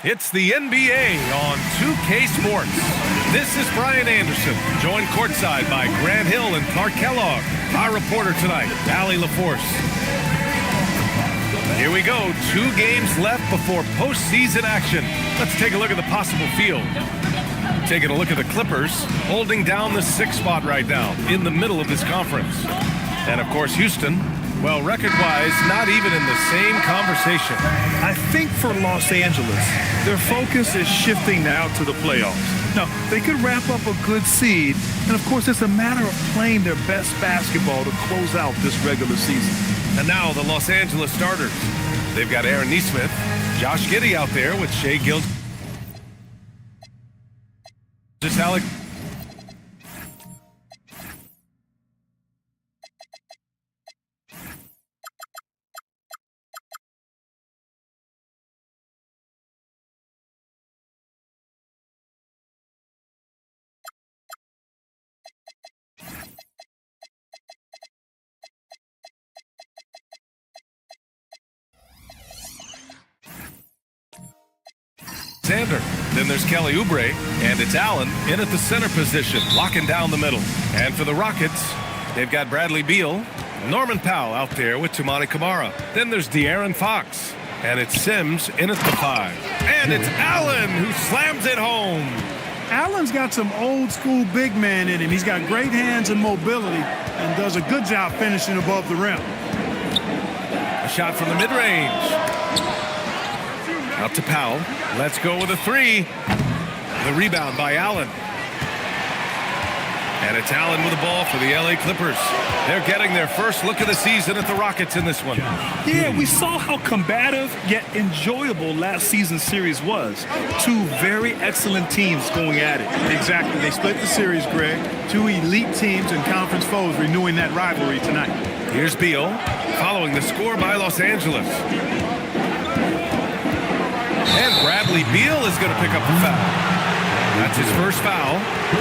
It's the NBA on 2K Sports. This is Brian Anderson, joined courtside by Grant Hill and Clark Kellogg. Our reporter tonight, Allie LaForce. Here we go, 2 games left before postseason action. Let's take a look at the possible field. Taking a look at the Clippers, holding down the 6th spot right now, in the middle of this conference. And of course, Houston, well, record-wise, not even in the same conversation. I think for Los Angeles, their focus is shifting now to the playoffs. Now, they could wrap up a good seed, and of course, it's a matter of playing their best basketball to close out this regular season. And now the Los Angeles starters. They've got Aaron Nesmith, Josh Giddey out there with Shai Gilgeous Alexander. Then there's Kelly Oubre, and it's Allen in at the center position, locking down the middle. And for the Rockets, they've got Bradley Beal, Norman Powell out there with Toumani Camara. Then there's De'Aaron Fox, and it's Sims in at the 5. And it's Allen who slams it home. Allen's got some old school big man in him. He's got great hands and mobility and does a good job finishing above the rim. A shot from the mid-range. Out to Powell. Let's go with a 3. The rebound by Allen. And it's Allen with the ball for the LA Clippers. They're getting their first look of the season at the Rockets in this one. Yeah, we saw how combative yet enjoyable last season's series was. 2 very excellent teams going at it. Exactly. They split the series, Greg. 2 elite teams and conference foes renewing that rivalry tonight. Here's Beal following the score by Los Angeles. And Bradley Beal is going to pick up the foul. That's his first foul.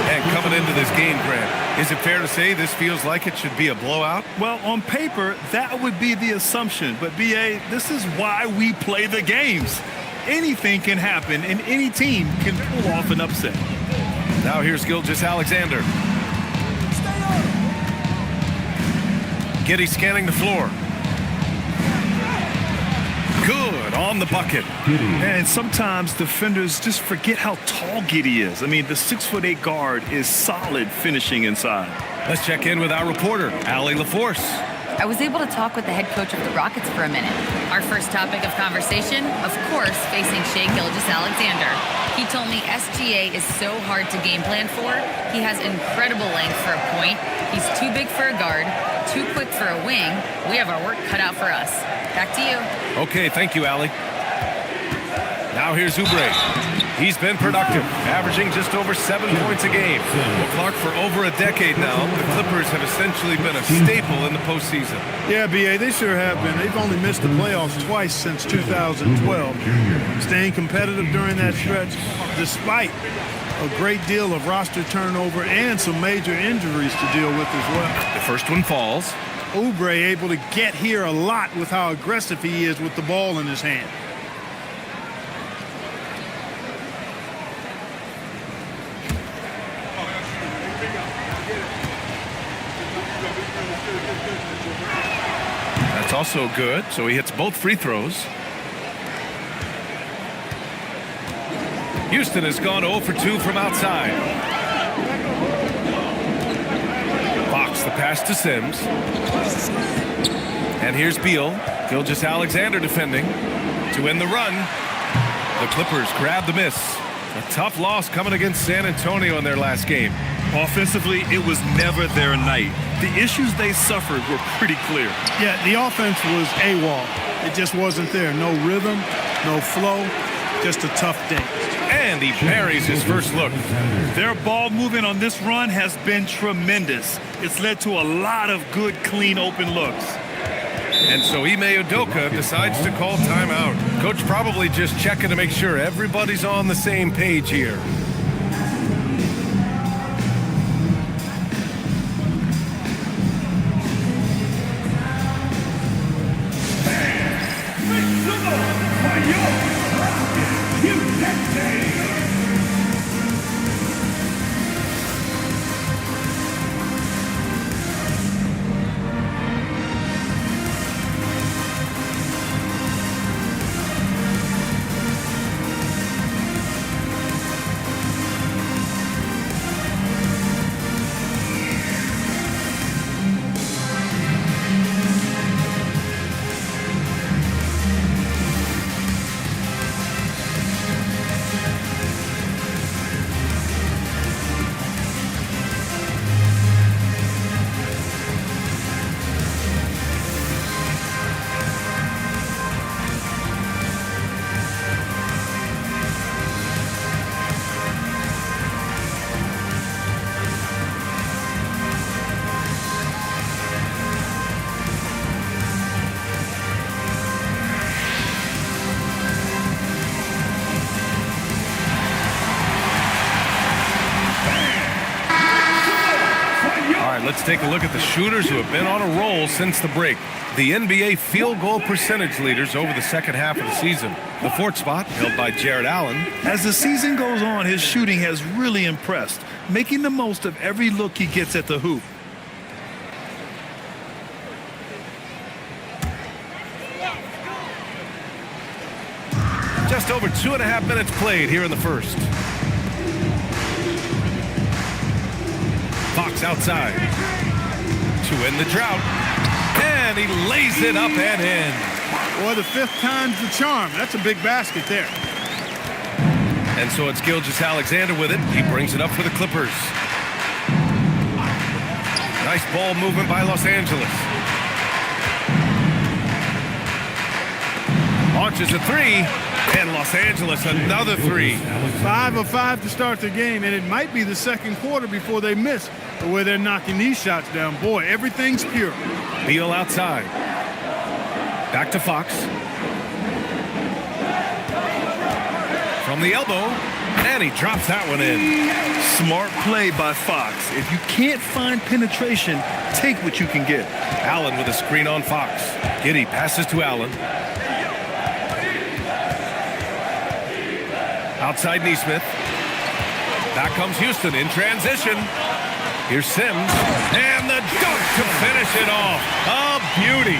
And coming into this game, Grant, is it fair to say this feels like it should be a blowout? Well, on paper, that would be the assumption. But, B.A., this is why we play the games. Anything can happen, and any team can pull off an upset. Now here's Gilgeous Alexander. Giddey scanning the floor. Good on the bucket. And sometimes defenders just forget how tall Giddey is. I mean, the 6'8" guard is solid finishing inside. Let's check in with our reporter, Allie LaForce. I was able to talk with the head coach of the Rockets for a minute. Our first topic of conversation, of course, facing Shai Gilgeous Alexander. He told me SGA is so hard to game plan for. He has incredible length for a point. He's too big for a guard, too quick for a wing. We have our work cut out for us. Back to you. Okay, thank you, Allie. Now here's Oubre. He's been productive, averaging just over 7 points a game. Well, Clark, for over a decade now, the Clippers have essentially been a staple in the postseason. Yeah, B.A., they sure have been. They've only missed the playoffs twice since 2012. Staying competitive during that stretch, despite a great deal of roster turnover and some major injuries to deal with as well. The first one falls. Oubre able to get here a lot with how aggressive he is with the ball in his hand. That's also good, so he hits both free throws. Houston has gone 0 for 2 from outside. Fox the pass to Sims. And here's Beal. Gilgeous Alexander defending to end the run. The Clippers grab the miss. A tough loss coming against San Antonio in their last game. Offensively, it was never their night. The issues they suffered were pretty clear. Yeah, the offense was AWOL. It just wasn't there. No rhythm, no flow, just a tough day. And he buries his first look. Their ball movement on this run has been tremendous. It's led to a lot of good, clean, open looks. And so Ime Udoka decides to call timeout. Coach probably just checking to make sure everybody's on the same page here. right, let's take a look at the shooters who have been on a roll since the break. The NBA field goal percentage leaders over the second half of the season. The fourth spot held by Jared Allen. As the season goes on, his shooting has really impressed, making the most of every look he gets at the hoop. Just over 2.5 minutes played here in the first. Fox outside to end the drought. And he lays it up and in. Boy, the fifth time's the charm. That's a big basket there. And so it's Gilgeous-Alexander with it. He brings it up for the Clippers. Nice ball movement by Los Angeles. Launches a three. And Los Angeles another three. 5 of 5 to start the game, and it might be the second quarter before they miss the way they're knocking these shots down. Boy, everything's pure. Beal outside. Back to Fox. From the elbow, and he drops that one in. Smart play by Fox. If you can't find penetration, take what you can get. Allen with a screen on Fox. Giddey passes to Allen. Outside Nesmith. Back comes Houston in transition. Here's Sims. And the dunk to finish it off. A beauty.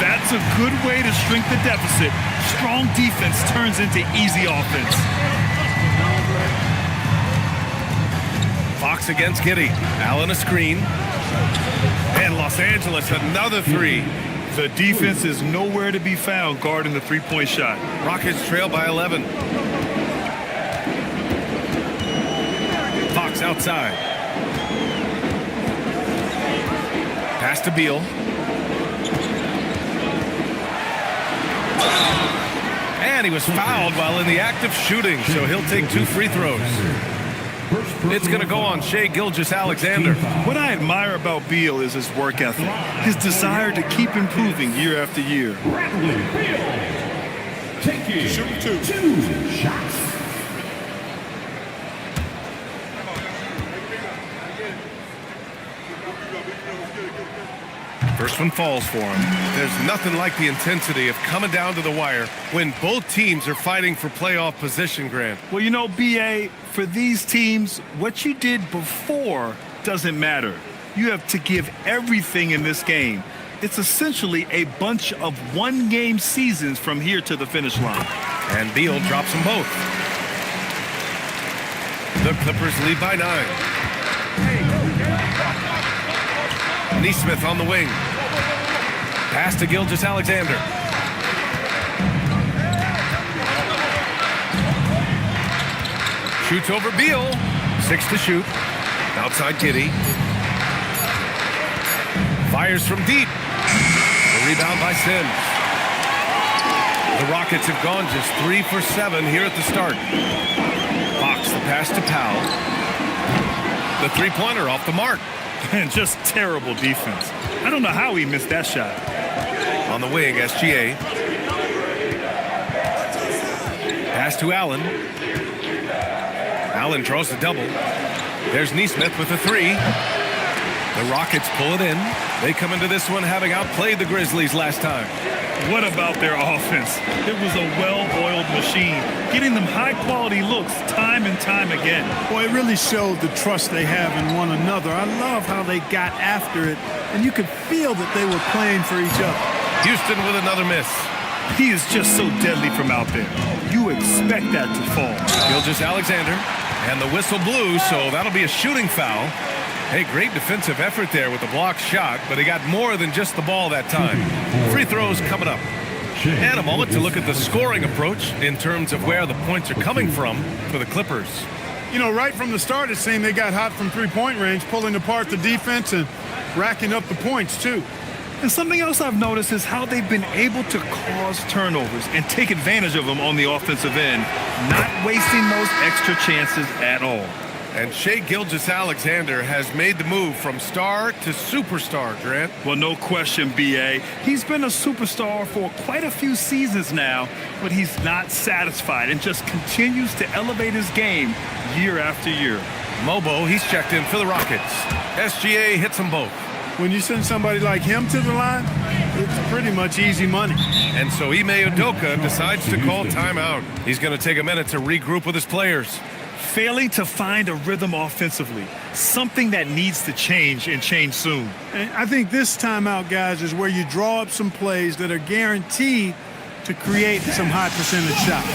That's a good way to shrink the deficit. Strong defense turns into easy offense. Fox against Giddey. Allen a screen. And Los Angeles another three. The defense is nowhere to be found guarding the three-point shot. Rockets trail by 11. Fox outside. Pass to Beal. And he was fouled while in the act of shooting, so he'll take 2 free throws. It's going to go on Shai Gilgeous-Alexander. What I admire about Beal is his work ethic, his desire to keep improving year after year. Shooting two shots. First one falls for him. There's nothing like the intensity of coming down to the wire when both teams are fighting for playoff position, Grant. Well, you know, B.A., for these teams, what you did before doesn't matter. You have to give everything in this game. It's essentially a bunch of one-game seasons from here to the finish line. And Beal drops them both. The Clippers lead by 9. Nesmith on the wing. Pass to Gilgeous-Alexander. Shoots over Beal. 6 to shoot. Outside Giddey. Fires from deep. The rebound by Sims. The Rockets have gone just 3 for 7 here at the start. Fox the pass to Powell. The three-pointer off the mark. And just terrible defense. I don't know how he missed that shot. On the wing, SGA. Pass to Allen. Allen draws the double. There's Nesmith with a three. The Rockets pull it in. They come into this one having outplayed the Grizzlies last time. What about their offense? It was a well-oiled machine, getting them high-quality looks time and time again. Boy, it really showed the trust they have in one another. I love how they got after it, and you could feel that they were playing for each other. Houston with another miss. He is just so deadly from out there. You expect that to fall. Gilgeous-Alexander, and the whistle blew, so that'll be a shooting foul. Hey, great defensive effort there with the blocked shot, but he got more than just the ball that time. Free throws coming up. And a moment to look at the scoring approach in terms of where the points are coming from for the Clippers. You know, right from the start, it seemed they got hot from three-point range, pulling apart the defense and racking up the points, too. And something else I've noticed is how they've been able to cause turnovers and take advantage of them on the offensive end, not wasting those extra chances at all. And Shai Gilgeous-Alexander has made the move from star to superstar, Grant. Well, no question, B.A. He's been a superstar for quite a few seasons now, but he's not satisfied and just continues to elevate his game year after year. Mobo, he's checked in for the Rockets. SGA hits them both. When you send somebody like him to the line, it's pretty much easy money. And so Ime Udoka decides to call timeout. He's going to take a minute to regroup with his players. Failing to find a rhythm offensively, something that needs to change and change soon. And I think this timeout, guys, is where you draw up some plays that are guaranteed to create some high percentage shots.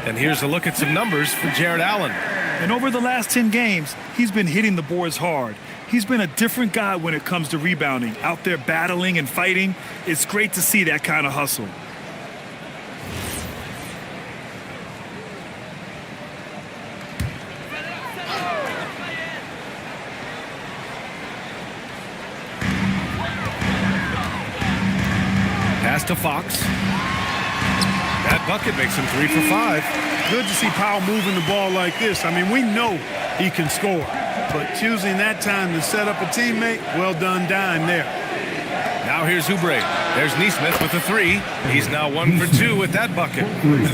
And here's a look at some numbers for Jared Allen. And over the last 10 games, he's been hitting the boards hard. He's been a different guy when it comes to rebounding, out there battling and fighting. It's great to see that kind of hustle. Pass to Fox. That bucket makes him 3 for 5. Good to see Powell moving the ball like this. I mean, we know he can score, but choosing that time to set up a teammate, well done, dime there. Now here's Oubre. There's Neesmith with a 3. He's now 1 for 2 with that bucket.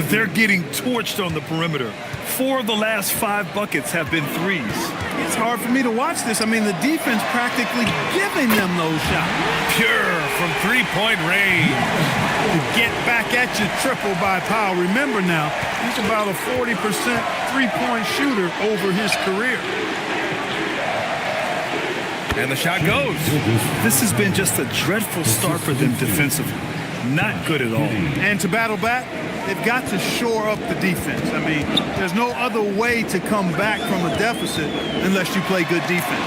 They're getting torched on the perimeter. 4 of the last 5 buckets have been threes. It's hard for me to watch this. I mean, the defense practically giving them those shots. Pure from three-point range. To get back at you, triple by Powell. Remember now, he's about a 40% three-point shooter over his career. And the shot goes. This has been just a dreadful start for them defensively. Not good at all. And to battle back, they've got to shore up the defense. I mean, there's no other way to come back from a deficit unless you play good defense.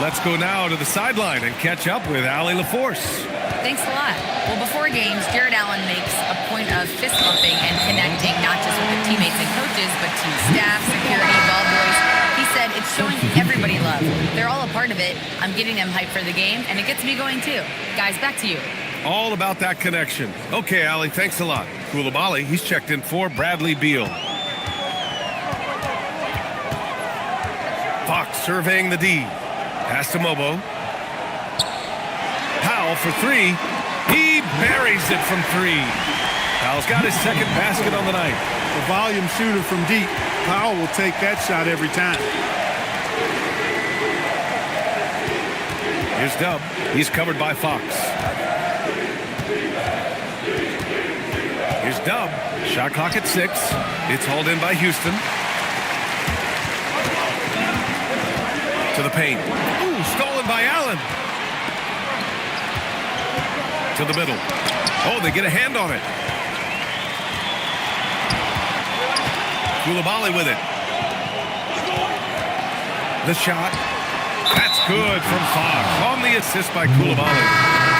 Let's go now to the sideline and catch up with Allie LaForce. Thanks a lot. Well, before games, Jared Allen makes a point of fist bumping and connecting not just with the teammates and coaches, but team staff, security, ball boys. He said it's showing everybody love. They're all a part of it. I'm getting them hyped for the game, and it gets me going too. Guys, back to you. All about that connection. Okay, Allie, thanks a lot. Koulibaly, he's checked in for Bradley Beal. Fox surveying the D. Pass to Mobo. Powell for 3. He buries it from 3. Powell's got his second basket on the night. The volume shooter from deep. Powell will take that shot every time. Here's Dub. He's covered by Fox. Here's Dub. Shot clock at 6. It's hauled in by Houston. To the paint. Ooh, stolen by Allen. To the middle. Oh, they get a hand on it. Koulibaly with it. The shot. That's good from Fox. On the assist by Koulibaly.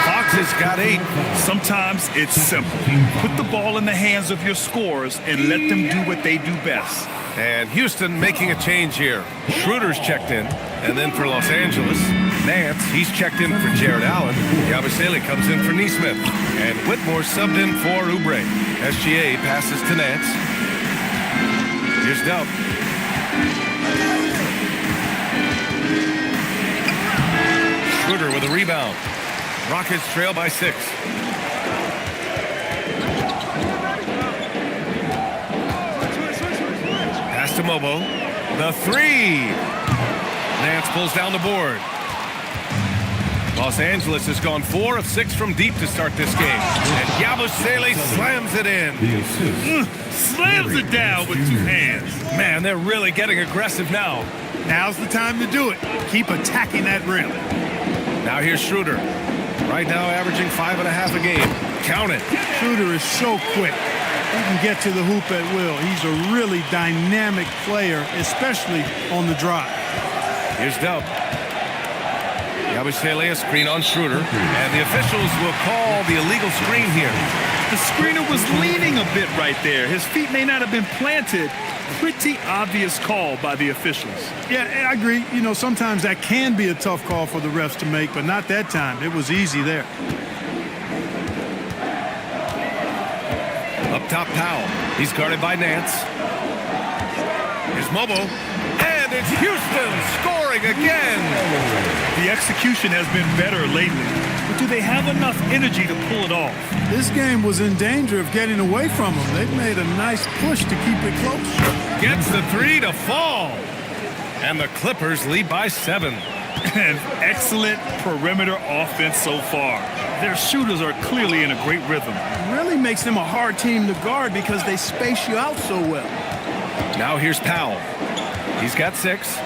Fox has got 8. Sometimes it's simple. Put the ball in the hands of your scorers and let them do what they do best. And Houston making a change here. Schroeder's checked in. And then for Los Angeles, Nance, he's checked in for Jared Allen. Yabusele comes in for Neesmith. And Whitmore subbed in for Oubre. SGA passes to Nance. Here's Dub. Schroeder with a rebound. Rockets trail by 6. Pass to Mobo. The 3. Nance pulls down the board. Los Angeles has gone 4 of 6 from deep to start this game. And Yabusele slams it in. Slams it down with 2 hands. Man, they're really getting aggressive now. Now's the time to do it. Keep attacking that rim. Now here's Schroeder. Right now averaging 5.5 a game. Count it. Schroeder is so quick. He can get to the hoop at will. He's a really dynamic player, especially on the drive. Here's Dub. Yabusele, a screen on Schroeder. And the officials will call the illegal screen here. The screener was leaning a bit right there. His feet may not have been planted. Pretty obvious call by the officials. Yeah, I agree. You know, sometimes that can be a tough call for the refs to make, but not that time. It was easy there. Up top, Powell. He's guarded by Nance. Here's Mobo. And it's Houston scoring again. The execution has been better lately, but do they have enough energy to pull it off? This game was in danger of getting away from them. They've made a nice push to keep it close. Gets the 3 to fall. And the Clippers lead by 7. An excellent perimeter offense so far. Their shooters are clearly in a great rhythm. It really makes them a hard team to guard because they space you out so well. Now here's Powell. He's got 6.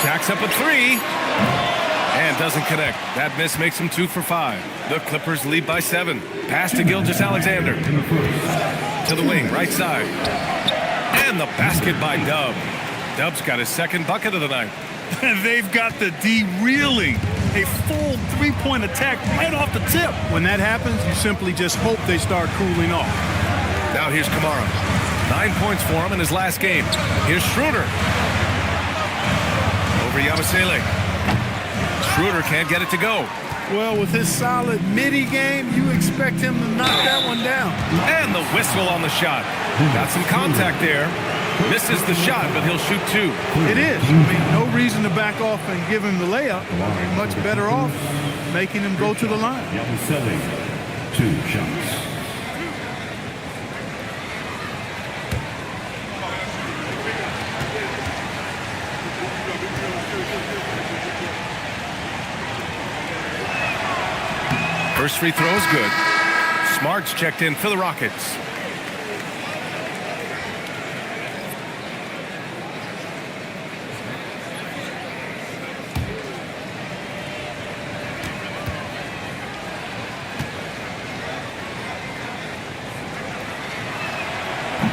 Jacks up a 3. And doesn't connect. That miss makes him 2 for 5. The Clippers lead by 7. Pass to Gilgeous-Alexander. To the wing, right side. And the basket by Dub. Dub's got his 2nd bucket of the night. They've got the D reeling. A full 3-point attack right off the tip. When that happens, you simply just hope they start cooling off. Now here's Kamara. 9 points for him in his last game. Here's Schroeder. Over Yabusele. Schroeder can't get it to go. Well, with his solid midi game, you expect him to knock that one down. And the whistle on the shot. Got some contact there. Misses the shot, but he'll shoot 2. It is. I mean, no reason to back off and give him the layup. You're much better off making him go to the line. Yabusele, 2 shots. First free throw is good. Smart's checked in for the Rockets.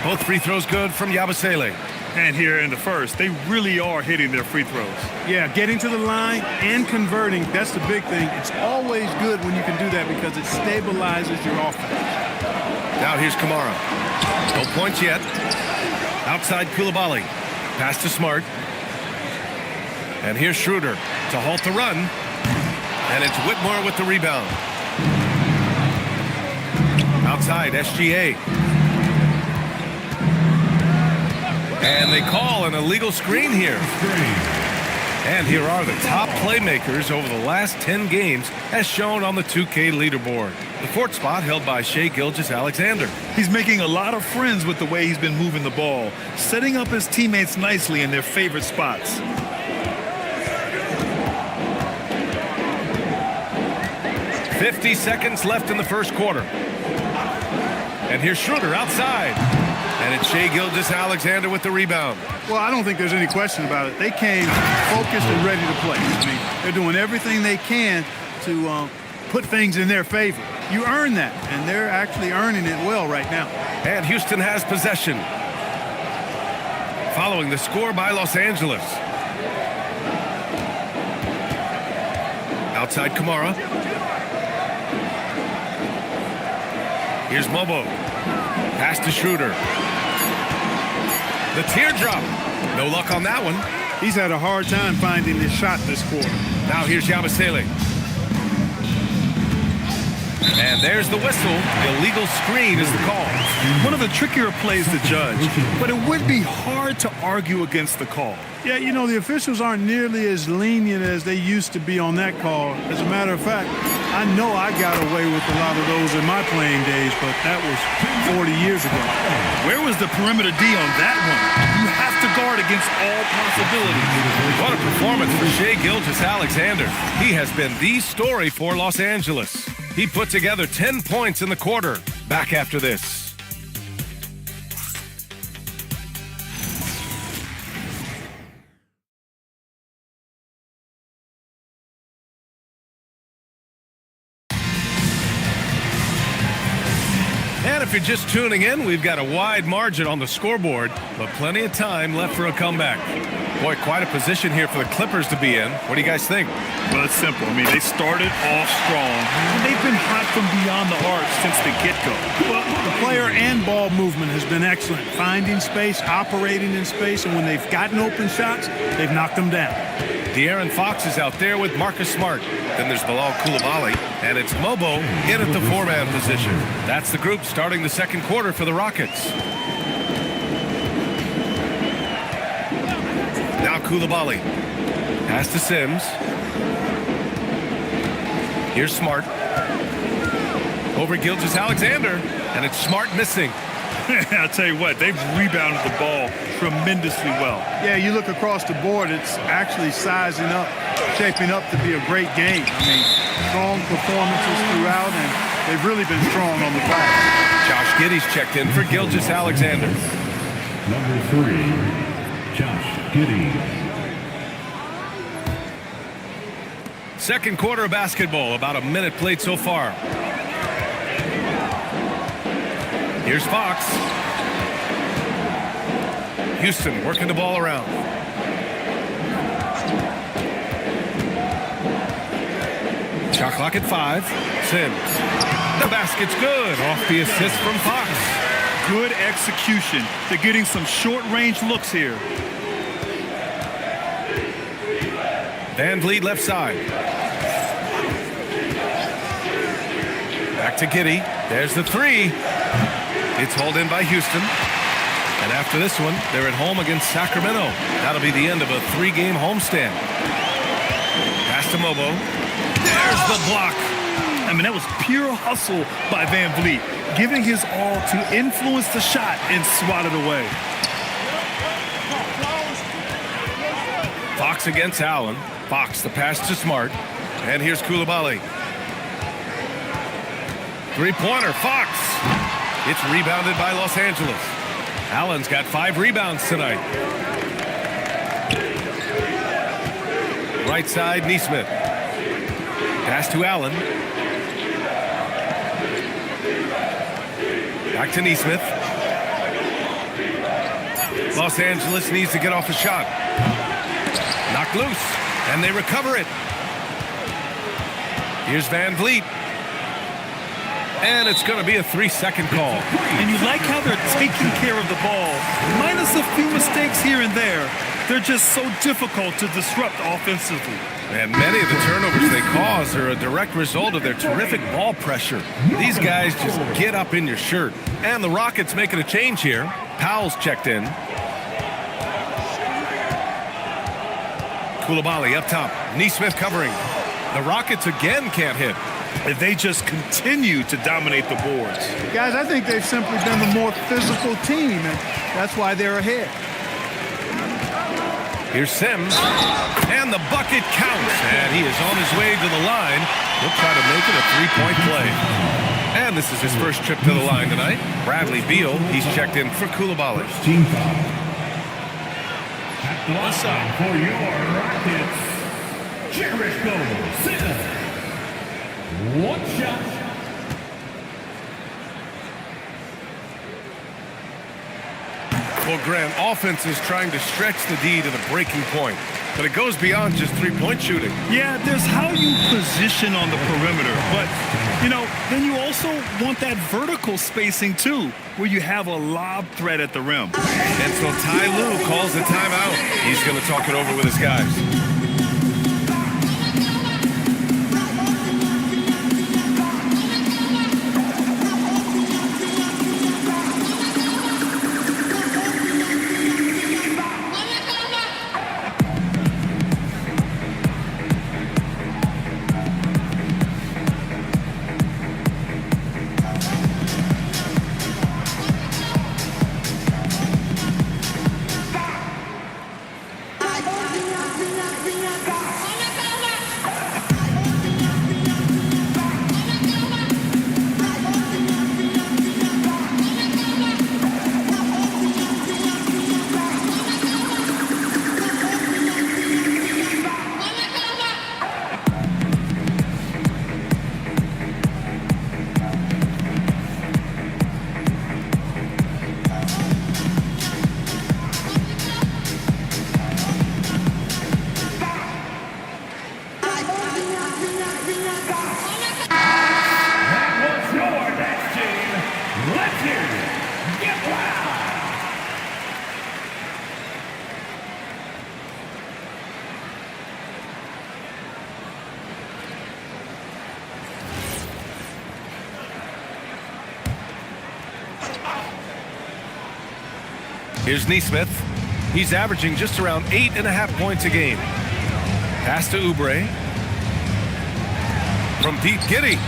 Both free throws good from Yabusele. And here in the first, they really are hitting their free throws. Yeah, getting to the line and converting, that's the big thing. It's always good when you can do that because it stabilizes your offense. Now here's Kamara. No points yet. Outside Koulibaly. Pass to Smart. And here's Schroeder to halt the run. And it's Whitmore with the rebound. Outside, SGA. And they call an illegal screen here. And here are the top playmakers over the last 10 games as shown on the 2K leaderboard. The 4th spot held by Shai Gilgeous-Alexander. He's making a lot of friends with the way he's been moving the ball, setting up his teammates nicely in their favorite spots. "50 seconds left in the first quarter. And here's Schroeder outside. And it's Shai Gilgeous-Alexander with the rebound. Well, I don't think there's any question about it. They came focused and ready to play. I mean, they're doing everything they can to put things in their favor. You earn that, and they're actually earning it well right now. And Houston has possession. Following the score by Los Angeles. Outside Kamara. Here's Mobo. Pass to Schroeder. The teardrop. No luck on that one. He's had a hard time finding his shot this quarter. Now here's Yabusele. And there's the whistle. Illegal screen is the call. One of the trickier plays to judge, but it would be hard to argue against the call. Yeah, you know, the officials aren't nearly as lenient as they used to be on that call. As a matter of fact, I know I got away with a lot of those in my playing days, but that was 40 years ago. Where was the perimeter D on that one? You have to guard against all possibilities. What a performance for Shai Gilgeous-Alexander. He has been the story for Los Angeles. He put together 10 points in the quarter. Back after this. And if you're just tuning in, we've got a wide margin on the scoreboard, but plenty of time left for a comeback. Boy, quite a position here for the Clippers to be in. What do you guys think? Well, it's simple. I mean, they started off strong, and they've been hot from beyond the arc since the get-go. Well, the player and ball movement has been excellent. Finding space, operating in space, and when they've gotten open shots, they've knocked them down. De'Aaron Fox is out there with Marcus Smart. Then there's Bilal Coulibaly, and it's Mobo in at the four-man position. That's the group starting the second quarter for the Rockets. Now Coulibaly. Pass to Sims. Here's Smart. Over Gilgeous-Alexander, and it's Smart missing. I'll tell you what, they've rebounded the ball tremendously well. Yeah, you look across the board, it's actually sizing up, shaping up to be a great game. I mean, strong performances throughout, and they've really been strong on the glass. Josh Giddey's checked in for Gilgeous-Alexander. Number 3, Josh Giddey. Second quarter of basketball, about a minute played so far. Here's Fox. Houston working the ball around. Shot clock at 5. Sims. The basket's good. Off the assist from Fox. Good execution. They're getting some short-range looks here. Van Vliet left side. Back to Giddey. There's the three. It's hauled in by Houston. And after this one, they're at home against Sacramento. That'll be the end of a 3-game homestand. Pass to Mobo. There's the block. I mean, that was pure hustle by Van Vliet, giving his all to influence the shot and swat it away. Fox against Allen. Fox, the pass to Smart. And here's Coulibaly. Three-pointer, Fox. It's rebounded by Los Angeles. Allen's got 5 rebounds tonight. Right side, Nesmith. Pass to Allen. Back to Nesmith. Los Angeles needs to get off a shot. Knocked loose, and they recover it. Here's Van Vliet. And it's going to be a 3-second call. And you like how they're taking care of the ball. Minus a few mistakes here and there, they're just so difficult to disrupt offensively. And many of the turnovers they cause are a direct result of their terrific ball pressure. These guys just get up in your shirt. And the Rockets making a change here. Powell's checked in. Coulibaly up top. Nesmith covering. The Rockets again can't hit. And they just continue to dominate the boards. Guys, I think they've simply been the more physical team, and that's why they're ahead. Here's Sims, and the bucket counts, and he is on his way to the line. He'll try to make it a 3-point play. And this is his first trip to the line tonight. Bradley Beal, he's checked in for Coulibaly. Team foul. At the line for your Rockets, Jericho Sims. One shot. Well, Grant, offense is trying to stretch the D to the breaking point, but it goes beyond just three-point shooting. Yeah, there's how you position on the perimeter, but, you know, then you also want that vertical spacing, too, where you have a lob threat at the rim. And so Ty Lue calls the timeout. He's going to talk it over with his guys. Here's Neesmith. He's averaging just around 8.5 points a game. Pass to Oubre. From Pete Giddy.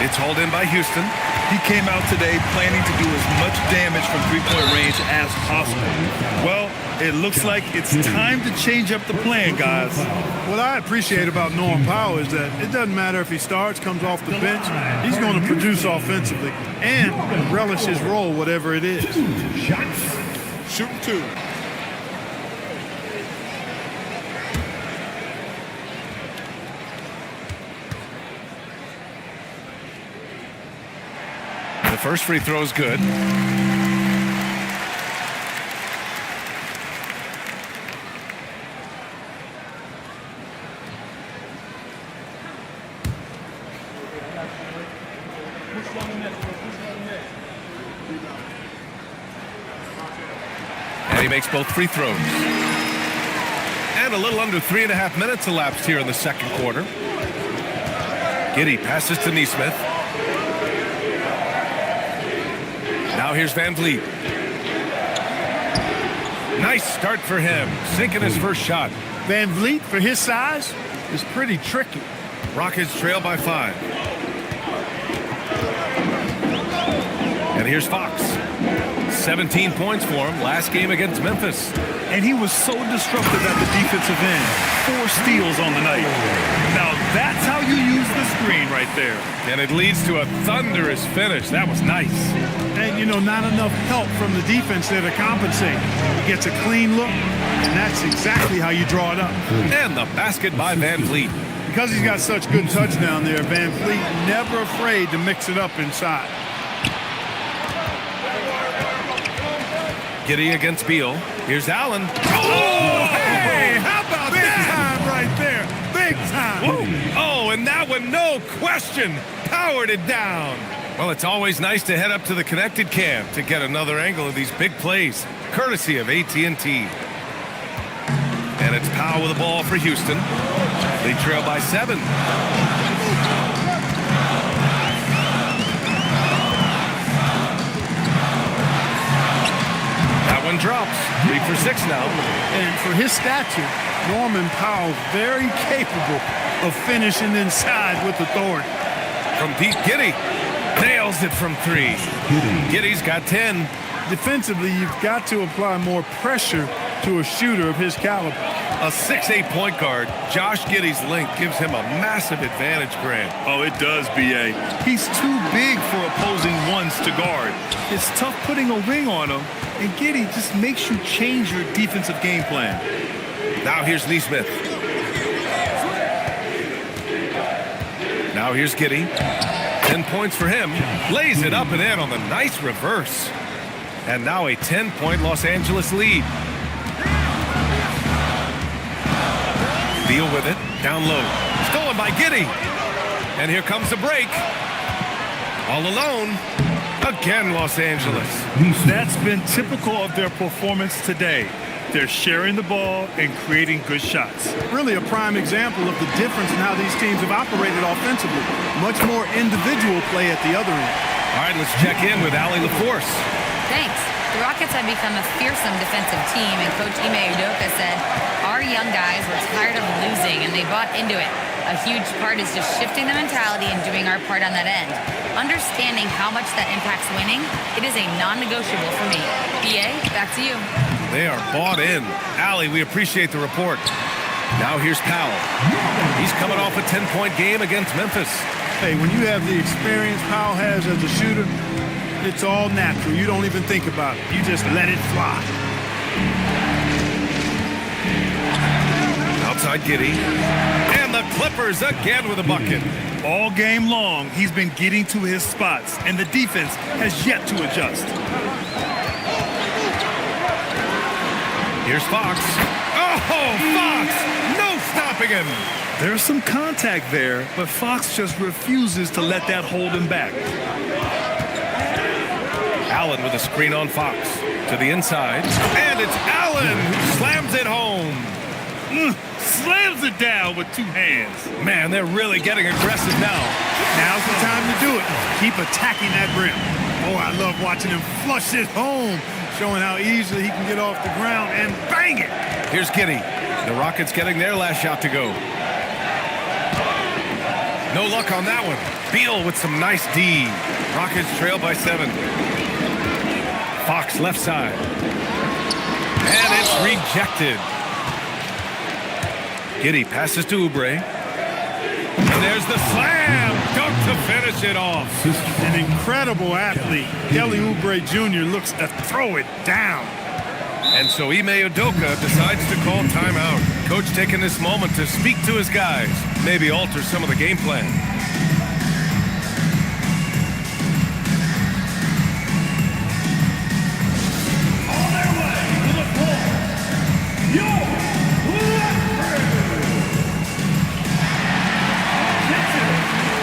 It's hauled in by Houston. He came out today planning to do as much damage from three-point range as possible. Well, it looks like it's time to change up the plan, guys. What I appreciate about Norm Powell is that it doesn't matter if he starts, comes off the bench, he's going to produce offensively and relish his role, whatever it is. Shooting two. The first free throw is good. And he makes both free throws. And a little under 3.5 minutes elapsed here in the second quarter. Giddy passes to Neesmith. Now here's Van Vliet. Nice start for him, sinking his first shot. Van Vliet, for his size, is pretty tricky. Rockets trail by 5. And here's Fox. 17 points for him last game against Memphis. And he was so disruptive at the defensive end. 4 steals on the night. Now that's how you use the screen right there. And it leads to a thunderous finish. That was nice. And, you know, not enough help from the defense there to compensate. He gets a clean look, and that's exactly how you draw it up. And the basket by Van Vliet. Because he's got such good touch down there, Van Vliet never afraid to mix it up inside. Giddy against Beal. Here's Allen. Oh, hey, how about big that? Time right there. Big time. Whoa. Oh, and that one, no question, powered it down. Well, it's always nice to head up to the connected cam to get another angle of these big plays, courtesy of AT&T. And it's Powell with the ball for Houston. They trail by 7. That one drops. 3 for 6 now. And for his stature, Norman Powell very capable of finishing inside with authority. From Pete Giddy. Nails it from 3. Giddy's got 10. Defensively, you've got to apply more pressure to a shooter of his caliber. A 6'8" point guard, Josh Giddey's length gives him a massive advantage, Grant. Oh, it does, B.A. He's too big for opposing ones to guard. It's tough putting a wing on him, and Giddy just makes you change your defensive game plan. Now here's Neesmith. Now here's Giddy. 10 points for him. Lays it up and in on the nice reverse. And now a 10-point Los Angeles lead. Beal with it. Down low. Stolen by Giddy. And here comes the break. All alone. Again, Los Angeles. That's been typical of their performance today. They're sharing the ball and creating good shots. Really a prime example of the difference in how these teams have operated offensively. Much more individual play at the other end. All right, let's check in with Allie LaForce. Thanks. The Rockets have become a fearsome defensive team, and Coach Ime Udoka said, our young guys were tired of losing, and they bought into it. A huge part is just shifting the mentality and doing our part on that end. Understanding how much that impacts winning, it is a non-negotiable for me. BA, back to you. They are bought in. Allie, we appreciate the report. Now here's Powell. He's coming off a 10-point game against Memphis. Hey, when you have the experience Powell has as a shooter, it's all natural. You don't even think about it. You just let it fly. Outside Giddy. And the Clippers again with a bucket. All game long, he's been getting to his spots, and the defense has yet to adjust. Here's Fox. Oh, Fox! No stopping him! There's some contact there, but Fox just refuses to let that hold him back. Allen with a screen on Fox. To the inside. And it's Allen who slams it home. Slams it down with 2 hands. Man, they're really getting aggressive now. Now's the time to do it. Keep attacking that rim. Oh, I love watching him flush it home. showing how easily he can get off the ground and bang it. Here's Giddy. The Rockets getting their last shot to go. No luck on that one. Beal with some nice D. Rockets trail by 7. Fox left side. And it's rejected. Giddy passes to Oubre. And there's the slam. Dunk to finish it off. An incredible athlete. Kelly Oubre Jr. looks to throw it down. And so Ime Udoka decides to call timeout. Coach taking this moment to speak to his guys. Maybe alter some of the game plan. On their way to the floor, your referee. Attention,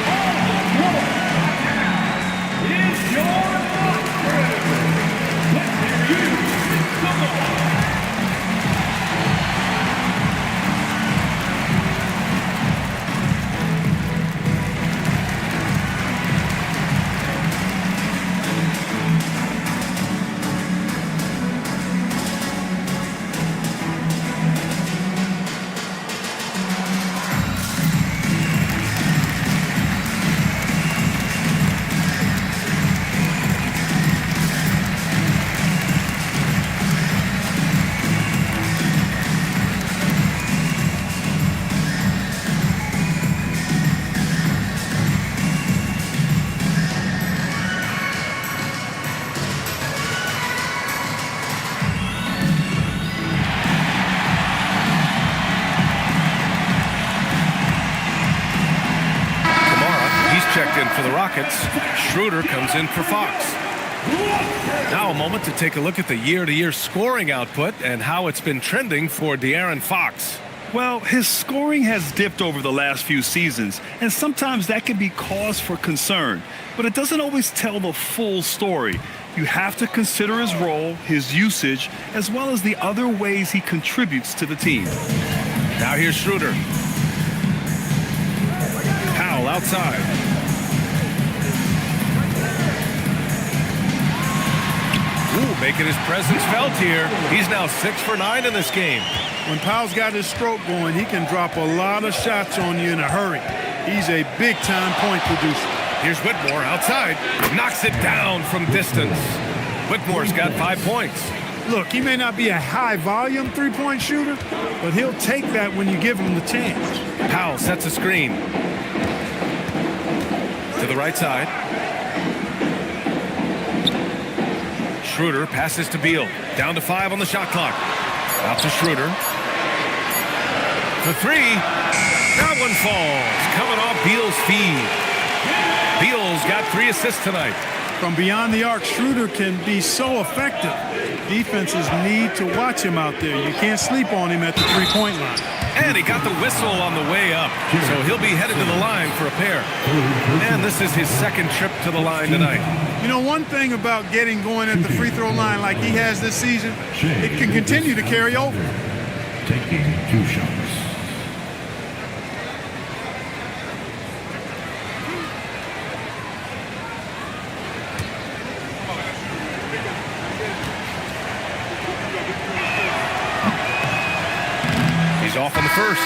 on the floor. It's your referee. Let's hear you. Come on. Checked in for the Rockets. Schroeder comes in for Fox. Now a moment to take a look at the year-to-year scoring output and how it's been trending for De'Aaron Fox. Well, his scoring has dipped over the last few seasons, and sometimes that can be cause for concern. But it doesn't always tell the full story. You have to consider his role, his usage, as well as the other ways he contributes to the team. Now here's Schroeder. Powell outside. Ooh, making his presence felt here. He's now 6 for 9 in this game. When Powell's got his stroke going, he can drop a lot of shots on you in a hurry. He's a big-time point producer. Here's Whitmore outside. Knocks it down from distance. Whitmore's got 5 points. Look, he may not be a high-volume three-point shooter, but he'll take that when you give him the chance. Powell sets a screen. To the right side. Schroeder passes to Beal. Down to 5 on the shot clock. Out to Schroeder. For 3. That one falls. Coming off Beal's feed. Beal's got 3 assists tonight. From beyond the arc, Schroeder can be so effective. Defenses need to watch him out there. You can't sleep on him at the three-point line. And he got the whistle on the way up. So he'll be headed to the line for a pair. And this is his second trip to the line tonight. You know, one thing about getting going at the free throw line like he has this season, it can continue to carry over. Taking 2 shots. He's off on the first.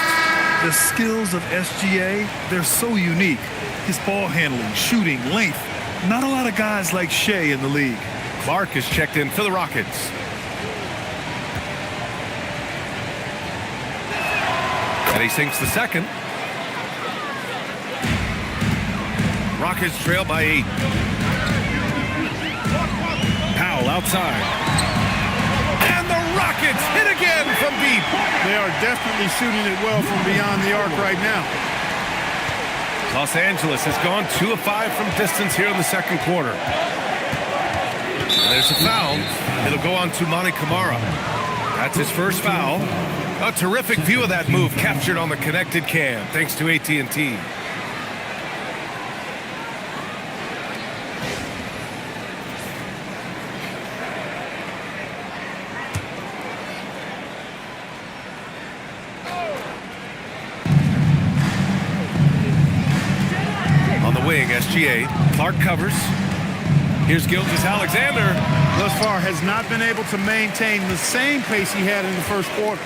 The skills of SGA, they're so unique. His ball handling, shooting, length. Not a lot of guys like Shea in the league. Clark is checked in for the Rockets. And he sinks the second. Rockets trail by 8. Powell outside. And the Rockets hit again from deep. They are definitely shooting it well from beyond the arc right now. Los Angeles has gone 2 of 5 from distance here in the second quarter. And there's a foul. It'll go on to Monty Kamara. That's his first foul. A terrific view of that move captured on the connected cam, thanks to AT&T. On the wing, SGA. Clark covers. Here's Gilgeous Alexander. Thus far has not been able to maintain the same pace he had in the first quarter.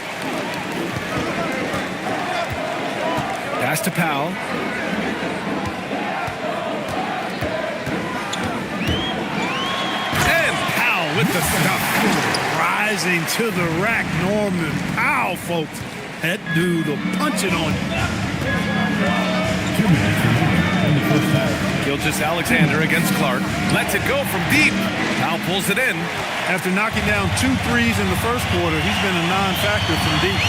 Pass to Powell. And Powell with the stuff. Rising to the rack, Norman Powell, folks. That dude will punch it on you. Gilgeous Alexander against Clark. Lets it go from deep. Powell pulls it in. After knocking down 2 threes in the first quarter, he's been a non-factor from deep.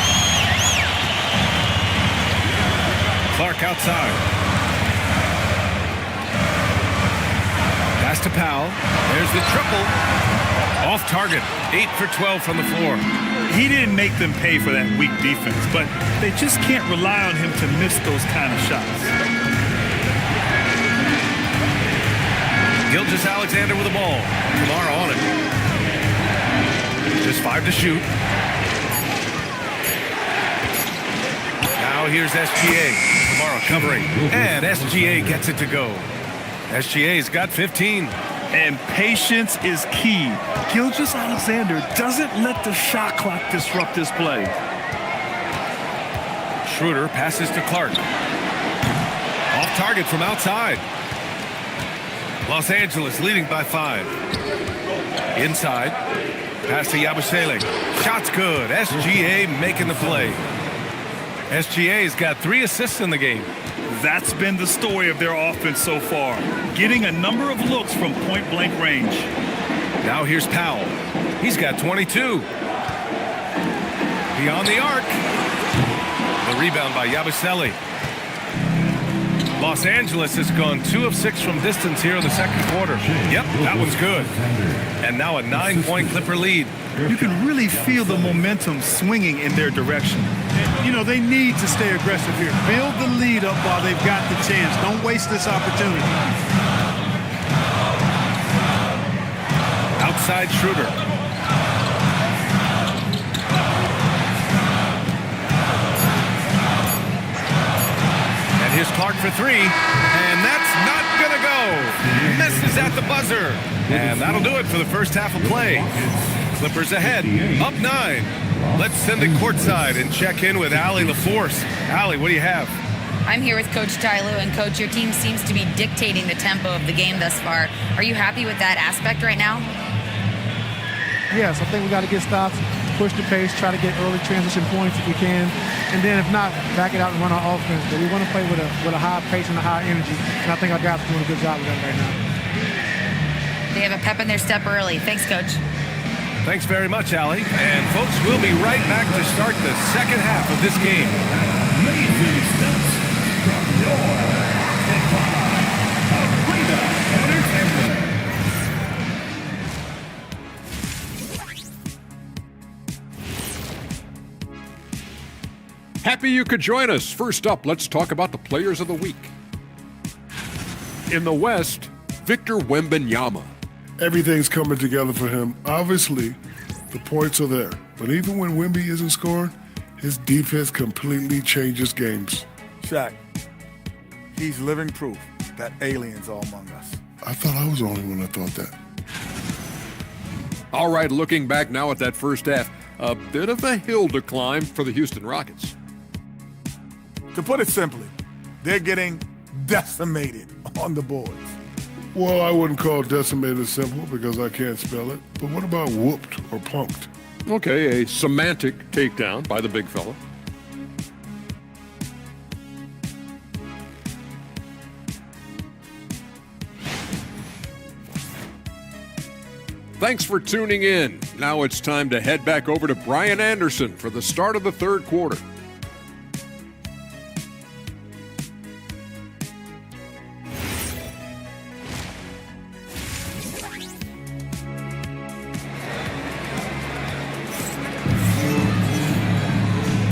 Clark outside. Pass to Powell. There's the triple. Off target. 8 for 12 from the floor. He didn't make them pay for that weak defense, but they just can't rely on him to miss those kind of shots. Gilgeous Alexander with the ball. Kamara on it. Just 5 to shoot. Now here's SGA. Kamara covering. And SGA gets it to go. SGA's got 15. And patience is key. Gilgeous Alexander doesn't let the shot clock disrupt his play. Schroeder passes to Clark. Off target from outside. Los Angeles leading by 5. Inside. Pass to Yabusele. Shot's good. SGA making the play. SGA's got 3 assists in the game. That's been the story of their offense so far, getting a number of looks from point-blank range. Now here's Powell. He's got 22. Beyond the arc. The rebound by Yabusele. Los Angeles has gone 2 of 6 from distance here in the second quarter. Yep, that one's good. And now a 9-point Clipper lead. You can really feel the momentum swinging in their direction. You know, they need to stay aggressive here. Build the lead up while they've got the chance. Don't waste this opportunity. Outside Schroeder. And here's Clark for 3. And that's not going to go. Misses at the buzzer. And that'll do it for the first half of play. Clippers ahead, up 9. Let's send it courtside and check in with Allie LaForce. Allie, what do you have? I'm here with Coach Tyloo, and Coach, your team seems to be dictating the tempo of the game thus far. Are you happy with that aspect right now? Yes, I think we got to get stops, push the pace, try to get early transition points if we can, and then if not, back it out and run our offense. But we want to play with a high pace and a high energy, and I think our guys are doing a good job with that right now. They have a pep in their step early. Thanks, Coach. Thanks very much, Allie. And folks, we'll be right back to start the second half of this game. Amazing steps from your Arena Entertainment. Happy you could join us. First up, let's talk about the players of the week. In the West, Victor Wembanyama. Everything's coming together for him. Obviously, the points are there. But even when Wemby isn't scoring, his defense completely changes games. Shaq, he's living proof that aliens are among us. I thought I was the only one that thought that. All right, looking back now at that first half, a bit of a hill to climb for the Houston Rockets. To put it simply, they're getting decimated on the boards. Well, I wouldn't call decimated simple because I can't spell it. But what about whooped or punked? Okay, a semantic takedown by the big fella. Thanks for tuning in. Now it's time to head back over to Brian Anderson for the start of the third quarter.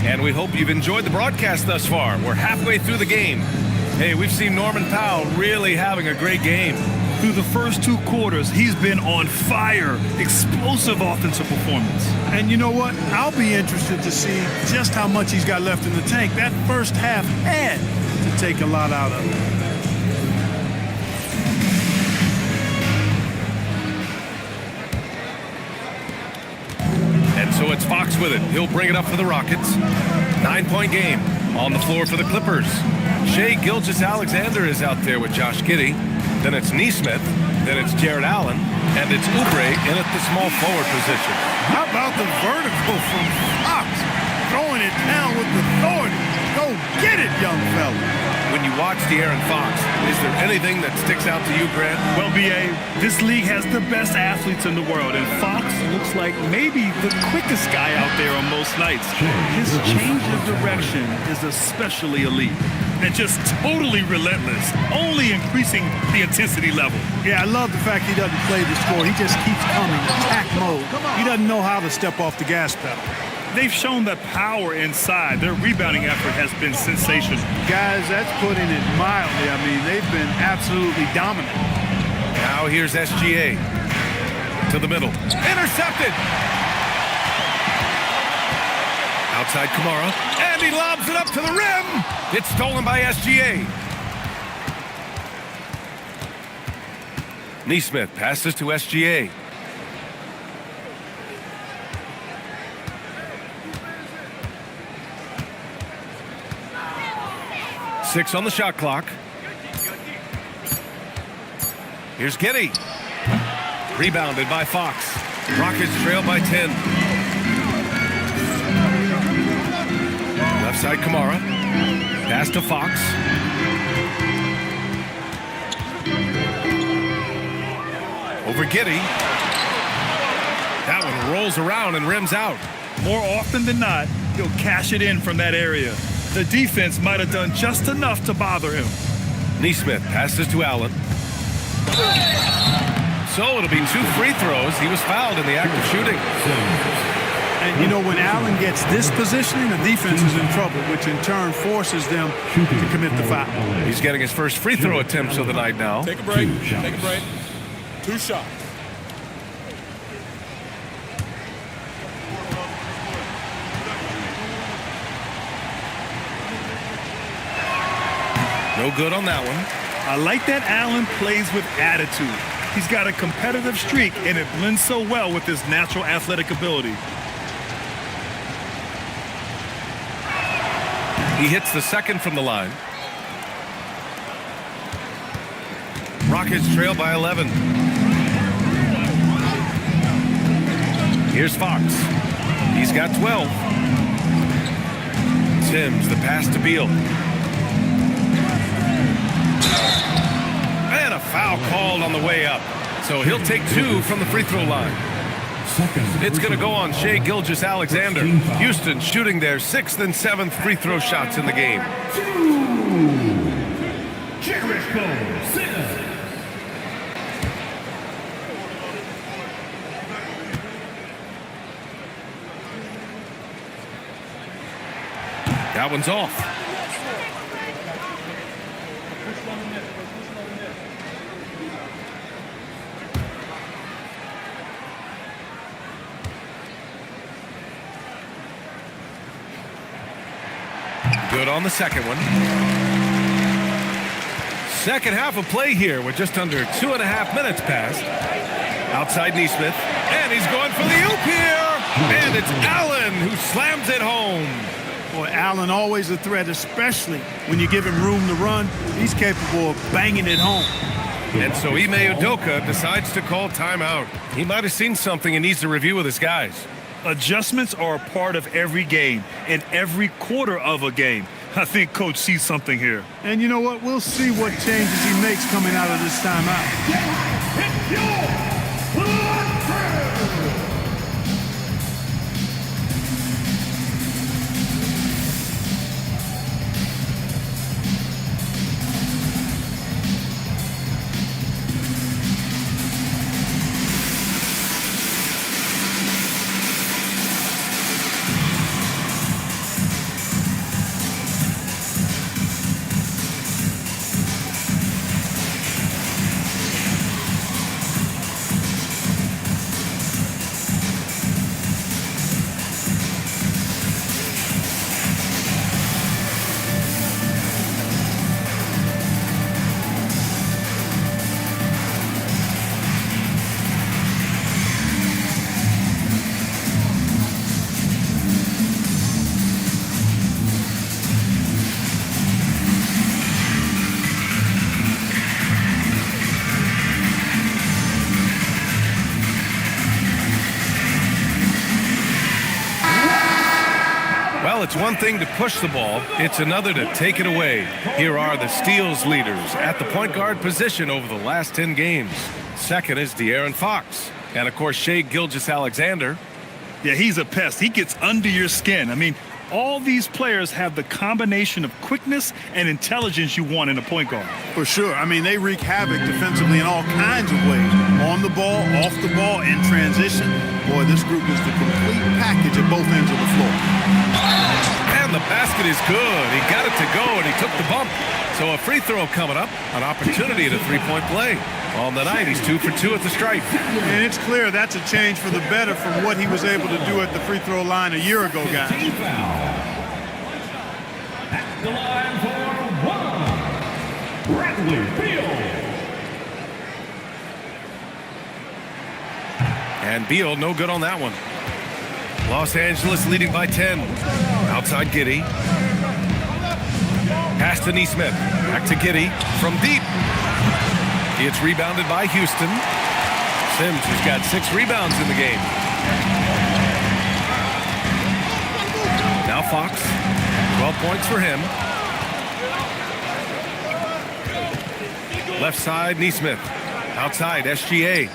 And we hope you've enjoyed the broadcast thus far. We're halfway through the game. Hey, we've seen Norman Powell really having a great game. Through the first 2 quarters, he's been on fire. Explosive offensive performance. And you know what? I'll be interested to see just how much he's got left in the tank. That first half had to take a lot out of it. So it's Fox with it. He'll bring it up for the Rockets. 9-point game on the floor for the Clippers. Shai Gilgeous-Alexander is out there with Josh Giddey. Then it's Neesmith. Then it's Jared Allen. And it's Oubre in at the small forward position. How about the vertical from Fox? Throwing it down with authority. Go get it, young fella. When you watch De'Aaron Fox, is there anything that sticks out to you, Grant? Well, B.A., this league has the best athletes in the world, and Fox looks like maybe the quickest guy out there on most nights. His change of direction is especially elite and just totally relentless, only increasing the intensity level. Yeah, I love the fact he doesn't play the score. He just keeps coming, attack mode. He doesn't know how to step off the gas pedal. They've shown that power inside. Their rebounding effort has been sensational. Guys, that's putting it mildly. I mean, they've been absolutely dominant. Now here's SGA to the middle. Intercepted. Outside Kamara. And he lobs it up to the rim. It's stolen by SGA. Neesmith passes to SGA. Six on the shot clock. Here's Giddey. Rebounded by Fox. Rockets trail by 10. Left side Kamara. Pass to Fox. Over Giddey. That one rolls around and rims out. More often than not, he'll cash it in from that area. The defense might have done just enough to bother him. Neesmith passes to Allen. So it'll be 2 free throws. He was fouled in the act of shooting. And, you know, when Allen gets this positioning, the defense is in trouble, which in turn forces them to commit the foul. He's getting his first free throw attempts of the night now. Take a break. Take a break. 2 shots. No good on that one. I like that Allen plays with attitude. He's got a competitive streak, and it blends so well with his natural athletic ability. He hits the second from the line. Rockets trail by 11. Here's Fox. He's got 12. Sims, the pass to Beal. And a foul called on the way up. So he'll take 2 from the free throw line. It's going to go on Shai Gilgeous-Alexander. Houston shooting their 6th and 7th free throw shots in the game. That one's off. Good on the second one. Second half of play here with just under 2.5 minutes passed. Outside Neesmith. And he's going for the oop here. And it's Allen who slams it home. Boy, Allen always a threat, especially when you give him room to run. He's capable of banging it home. And so Ime Udoka decides to call timeout. He might have seen something and needs to review with his guys. Adjustments are a part of every game and every quarter of a game. I think Coach sees something here. And you know what? We'll see what changes he makes coming out of this timeout. Well, it's one thing to push the ball. It's another to take it away. Here are the steals leaders at the point guard position over the last 10 games. Second is De'Aaron Fox. And, of course, Shai Gilgeous-Alexander. Yeah, he's a pest. He gets under your skin. I mean, all these players have the combination of quickness and intelligence you want in a point guard. For sure. I mean, they wreak havoc defensively in all kinds of ways. On the ball, off the ball, in transition. Boy, this group is the complete package at both ends of the floor. And the basket is good. He got it to go, and he took the bump. So a free throw coming up, an opportunity at a three-point play. On the night, he's 2 for 2 at the stripe. And it's clear that's a change for the better from what he was able to do at the free throw line a year ago, guys. At the line for one, Bradley Beal. And Beal, no good on that one. Los Angeles leading by 10. Outside Giddey. Pass to Nesmith. Back to Giddey from deep. It's rebounded by Houston. Sims, who's got 6 rebounds in the game. Now Fox. 12 points for him. Left side, Nesmith. Outside, SGA.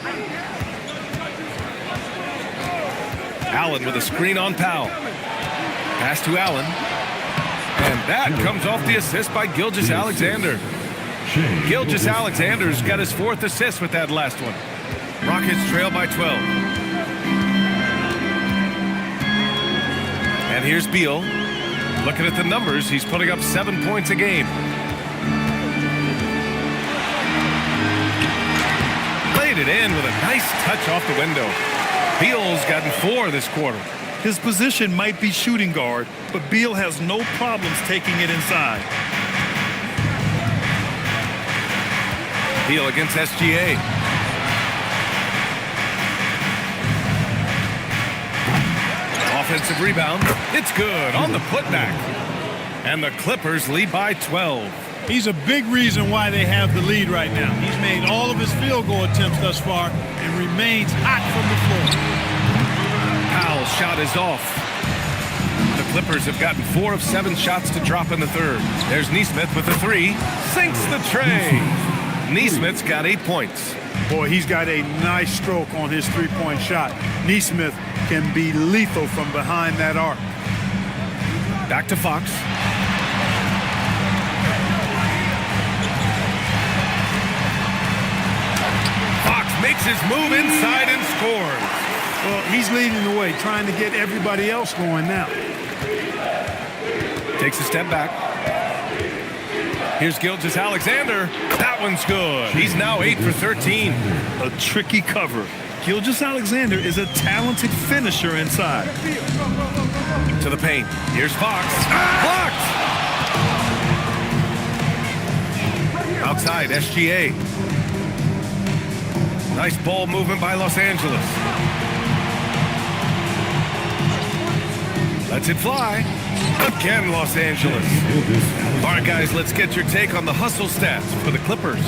Allen with a screen on Powell. Pass to Allen. And that comes off the assist by Gilgeous-Alexander. Gilgeous-Alexander's got his 4th assist with that last one. Rockets trail by 12. And here's Beal. Looking at the numbers, he's putting up 7 points a game. Laid it in with a nice touch off the window. Beal's gotten 4 this quarter. His position might be shooting guard, but Beal has no problems taking it inside. Beal against SGA. Offensive rebound. It's good on the putback. And the Clippers lead by 12. He's a big reason why they have the lead right now. He's made all of his field goal attempts thus far and remains hot from the floor. Powell's shot is off. The Clippers have gotten 4 of 7 shots to drop in the third. There's Nesmith with the 3. Sinks the tray. Nesmith's got 8 points. Boy, he's got a nice stroke on his three-point shot. Nesmith can be lethal from behind that arc. Back to Fox. Fox makes his move inside and scores. Well, he's leading the way, trying to get everybody else going now. Takes a step back. Here's Gilgeous-Alexander. That one's good. He's now 8 for 13. A tricky cover. Gilgeous-Alexander is a talented finisher inside. To the paint. Here's Fox. Blocked! Outside, SGA. Nice ball movement by Los Angeles. Lets it fly. Again, Los Angeles. All right, guys, let's get your take on the hustle stats for the Clippers.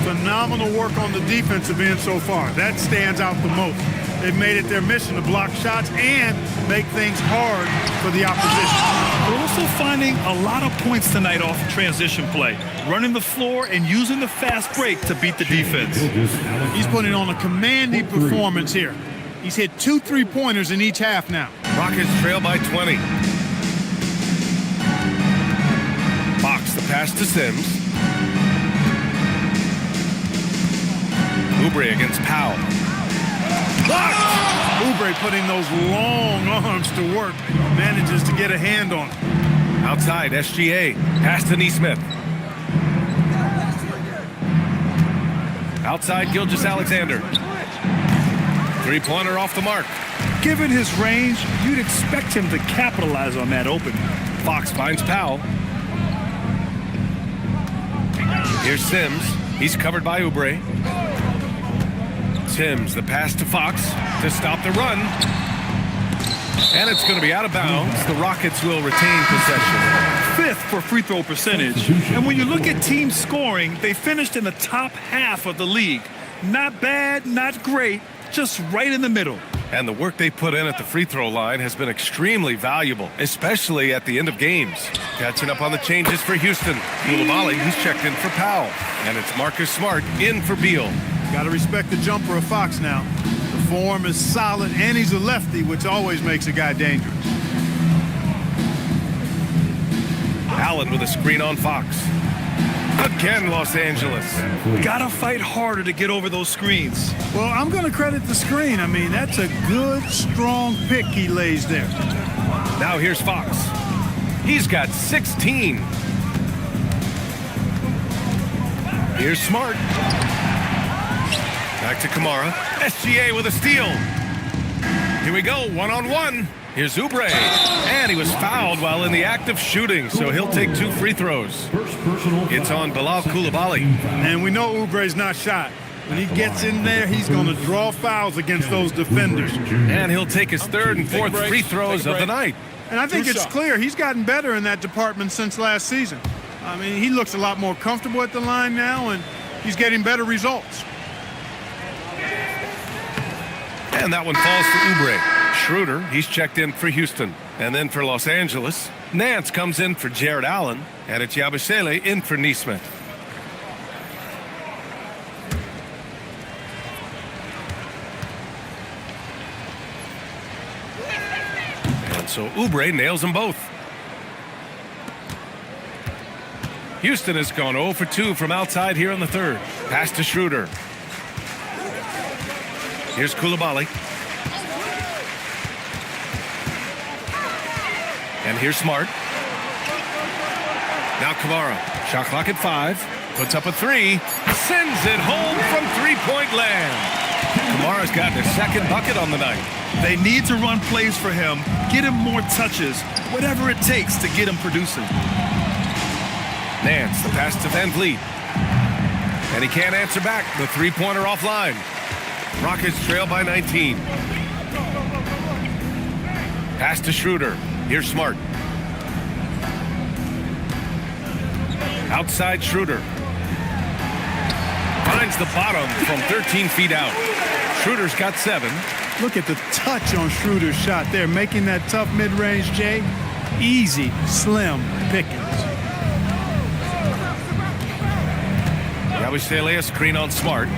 Phenomenal work on the defensive end so far. That stands out the most. They've made it their mission to block shots and make things hard for the opposition. We're also finding a lot of points tonight off transition play, running the floor and using the fast break to beat the defense. He's putting on a commanding performance here. He's hit 2 3-pointers in each half now. Rockets trail by 20. Fox, the pass to Sims. Oubre against Powell. Blocked! Oubre putting those long arms to work. Manages to get a hand on it. Outside, SGA. Pass to Nesmith. Outside, Gilgeous-Alexander. 3-pointer off the mark. Given his range, you'd expect him to capitalize on that opening. Fox finds Powell. Here's Sims. He's covered by Oubre. Sims, the pass to Fox to stop the run. And it's going to be out of bounds. The Rockets will retain possession. 5th for free throw percentage. And when you look at team scoring, they finished in the top half of the league. Not bad, not great, just right in the middle. And the work they put in at the free throw line has been extremely valuable, especially at the end of games. Catching up on the changes for Houston. Koulibaly, he's checked in for Powell. And it's Marcus Smart in for Beal. Got to respect the jumper of Fox now. The form is solid, and he's a lefty, which always makes a guy dangerous. Allen with a screen on Fox. Again, Los Angeles. Gotta fight harder to get over those screens. Well, I'm going to credit the screen. I mean, that's a good, strong pick he lays there. Now here's Fox. He's got 16. Here's Smart. Back to Kamara. SGA with a steal. Here we go, one-on-one. Here's Oubre. And he was fouled while in the act of shooting, so he'll take 2 free throws. It's on Bilal Koulibaly. And we know Oubre's not shy. When he gets in there, he's going to draw fouls against those defenders. And he'll take his 3rd and 4th free throws of the night. And I think it's clear he's gotten better in that department since last season. I mean, he looks a lot more comfortable at the line now, and he's getting better results. And that one falls to Oubre. Schroeder, he's checked in for Houston. And then for Los Angeles, Nance comes in for Jared Allen. And it's Yabusele in for Neesmith. And so Oubre nails them both. Houston has gone 0 for 2 from outside here in the 3rd. Pass to Schroeder. Here's Koulibaly. And here's Smart. Now Kamara. Shot clock at 5. Puts up a 3. Sends it home from three-point land. Kamara's gotten his 2nd bucket on the night. They need to run plays for him, get him more touches, whatever it takes to get him producing. Nance, the pass to Van Vliet. And he can't answer back. The three-pointer offline. Rockets trail by 19. Pass to Schroeder. Here's Smart. Outside Schroeder. Finds the bottom from 13 feet out. Schroeder's got 7. Look at the touch on Schroeder's shot there, making that tough mid-range, Jay. Easy, slim pickings. Yabusele, a screen on Smart.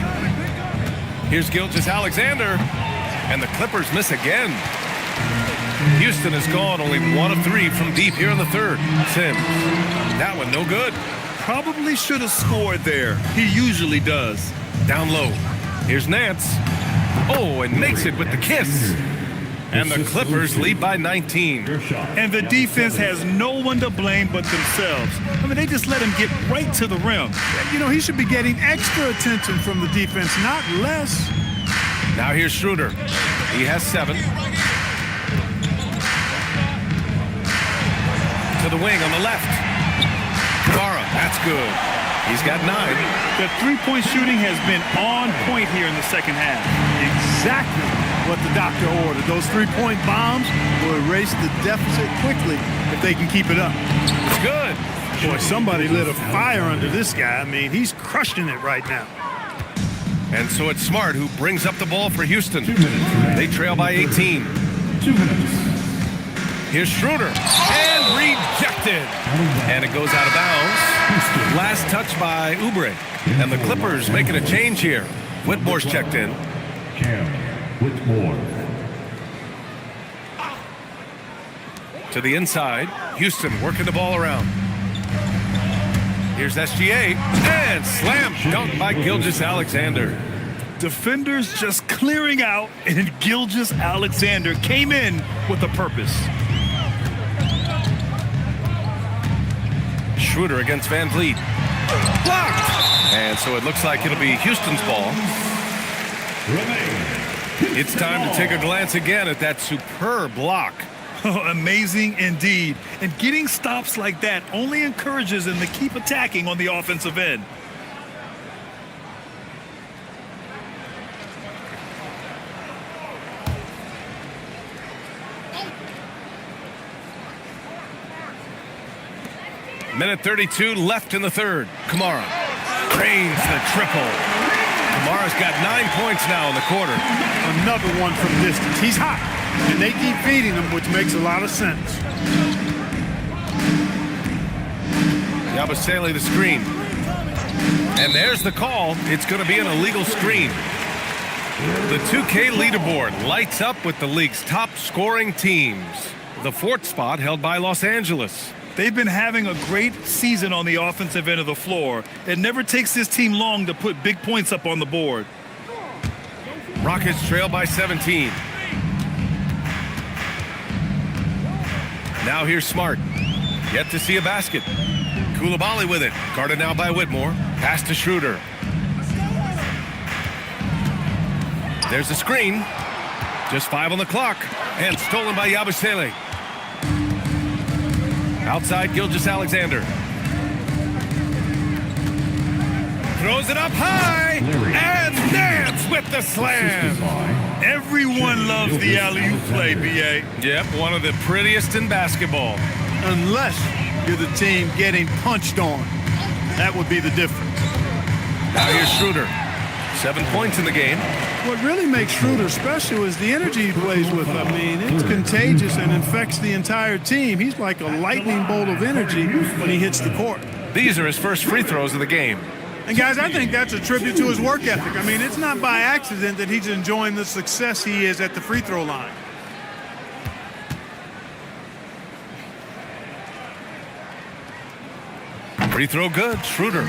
Here's Gilgeous-Alexander. And the Clippers miss again. Houston has gone only 1 of 3 from deep here in the 3rd. Sims. That one no good. Probably should have scored there. He usually does. Down low. Here's Nance. Oh, and makes it with the kiss. And the Clippers lead by 19. And the defense has no one to blame but themselves. I mean, they just let him get right to the rim. You know, he should be getting extra attention from the defense, not less. Now here's Schroeder. He has 7. To the wing on the left. Kamara, that's good. He's got 9. The three-point shooting has been on point here in the 2nd half. Exactly what the doctor ordered. Those 3-point bombs will erase the deficit quickly if they can keep it up. It's good. Boy, somebody lit a fire under this guy. I mean, he's crushing it right now. And so it's Smart who brings up the ball for Houston. They trail by 18. 2 minutes. Here's Schroeder. And rejected. And it goes out of bounds. Last touch by Oubre. And the Clippers making a change here. Whitmore's checked in. Cam Whitmore. To the inside. Houston working the ball around. Here's SGA. And slam dunk by Gilgeous-Alexander. Defenders just clearing out, and Gilgeous-Alexander came in with a purpose. Schroeder against Van Vliet. Blocked! And so it looks like it'll be Houston's ball. It's time to take a glance again at that superb block. Amazing indeed. And getting stops like that only encourages them to keep attacking on the offensive end. Minute 32 left in the 3rd. Kamara drains the triple. Kamara's got 9 points now in the quarter. Another one from distance. He's hot, and they keep feeding him, which makes a lot of sense. Yabusele the screen. And there's the call. It's going to be an illegal screen. The 2K leaderboard lights up with the league's top scoring teams. The fourth spot held by Los Angeles. They've been having a great season on the offensive end of the floor. It never takes this team long to put big points up on the board. Rockets trail by 17. Now here's Smart. Yet to see a basket. Coulibaly with it. Guarded now by Whitmore. Pass to Schroeder. There's the screen. Just 5 on the clock. And stolen by Yabusele. Outside Gilgeous-Alexander. Throws it up high. And Nance with the slam. Everyone loves the alley-oop play, B.A. Yep, one of the prettiest in basketball. Unless you're the team getting punched on. That would be the difference. Now here's Schroeder. 7 points in the game. What really makes Schroeder special is the energy he plays with. I mean, it's contagious and infects the entire team. He's like a lightning bolt of energy when he hits the court. These are his first free throws of the game. And guys, I think that's a tribute to his work ethic. I mean, it's not by accident that he's enjoying the success he is at the free throw line. Free throw good, Schroeder.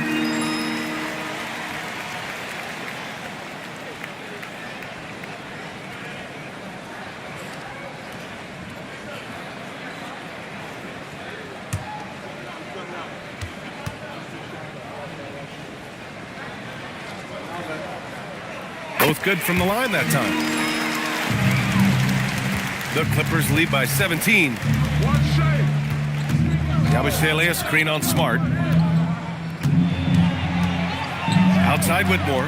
Both good from the line that time. The Clippers lead by 17. Yabusele, a screen on Smart. Outside Whitmore.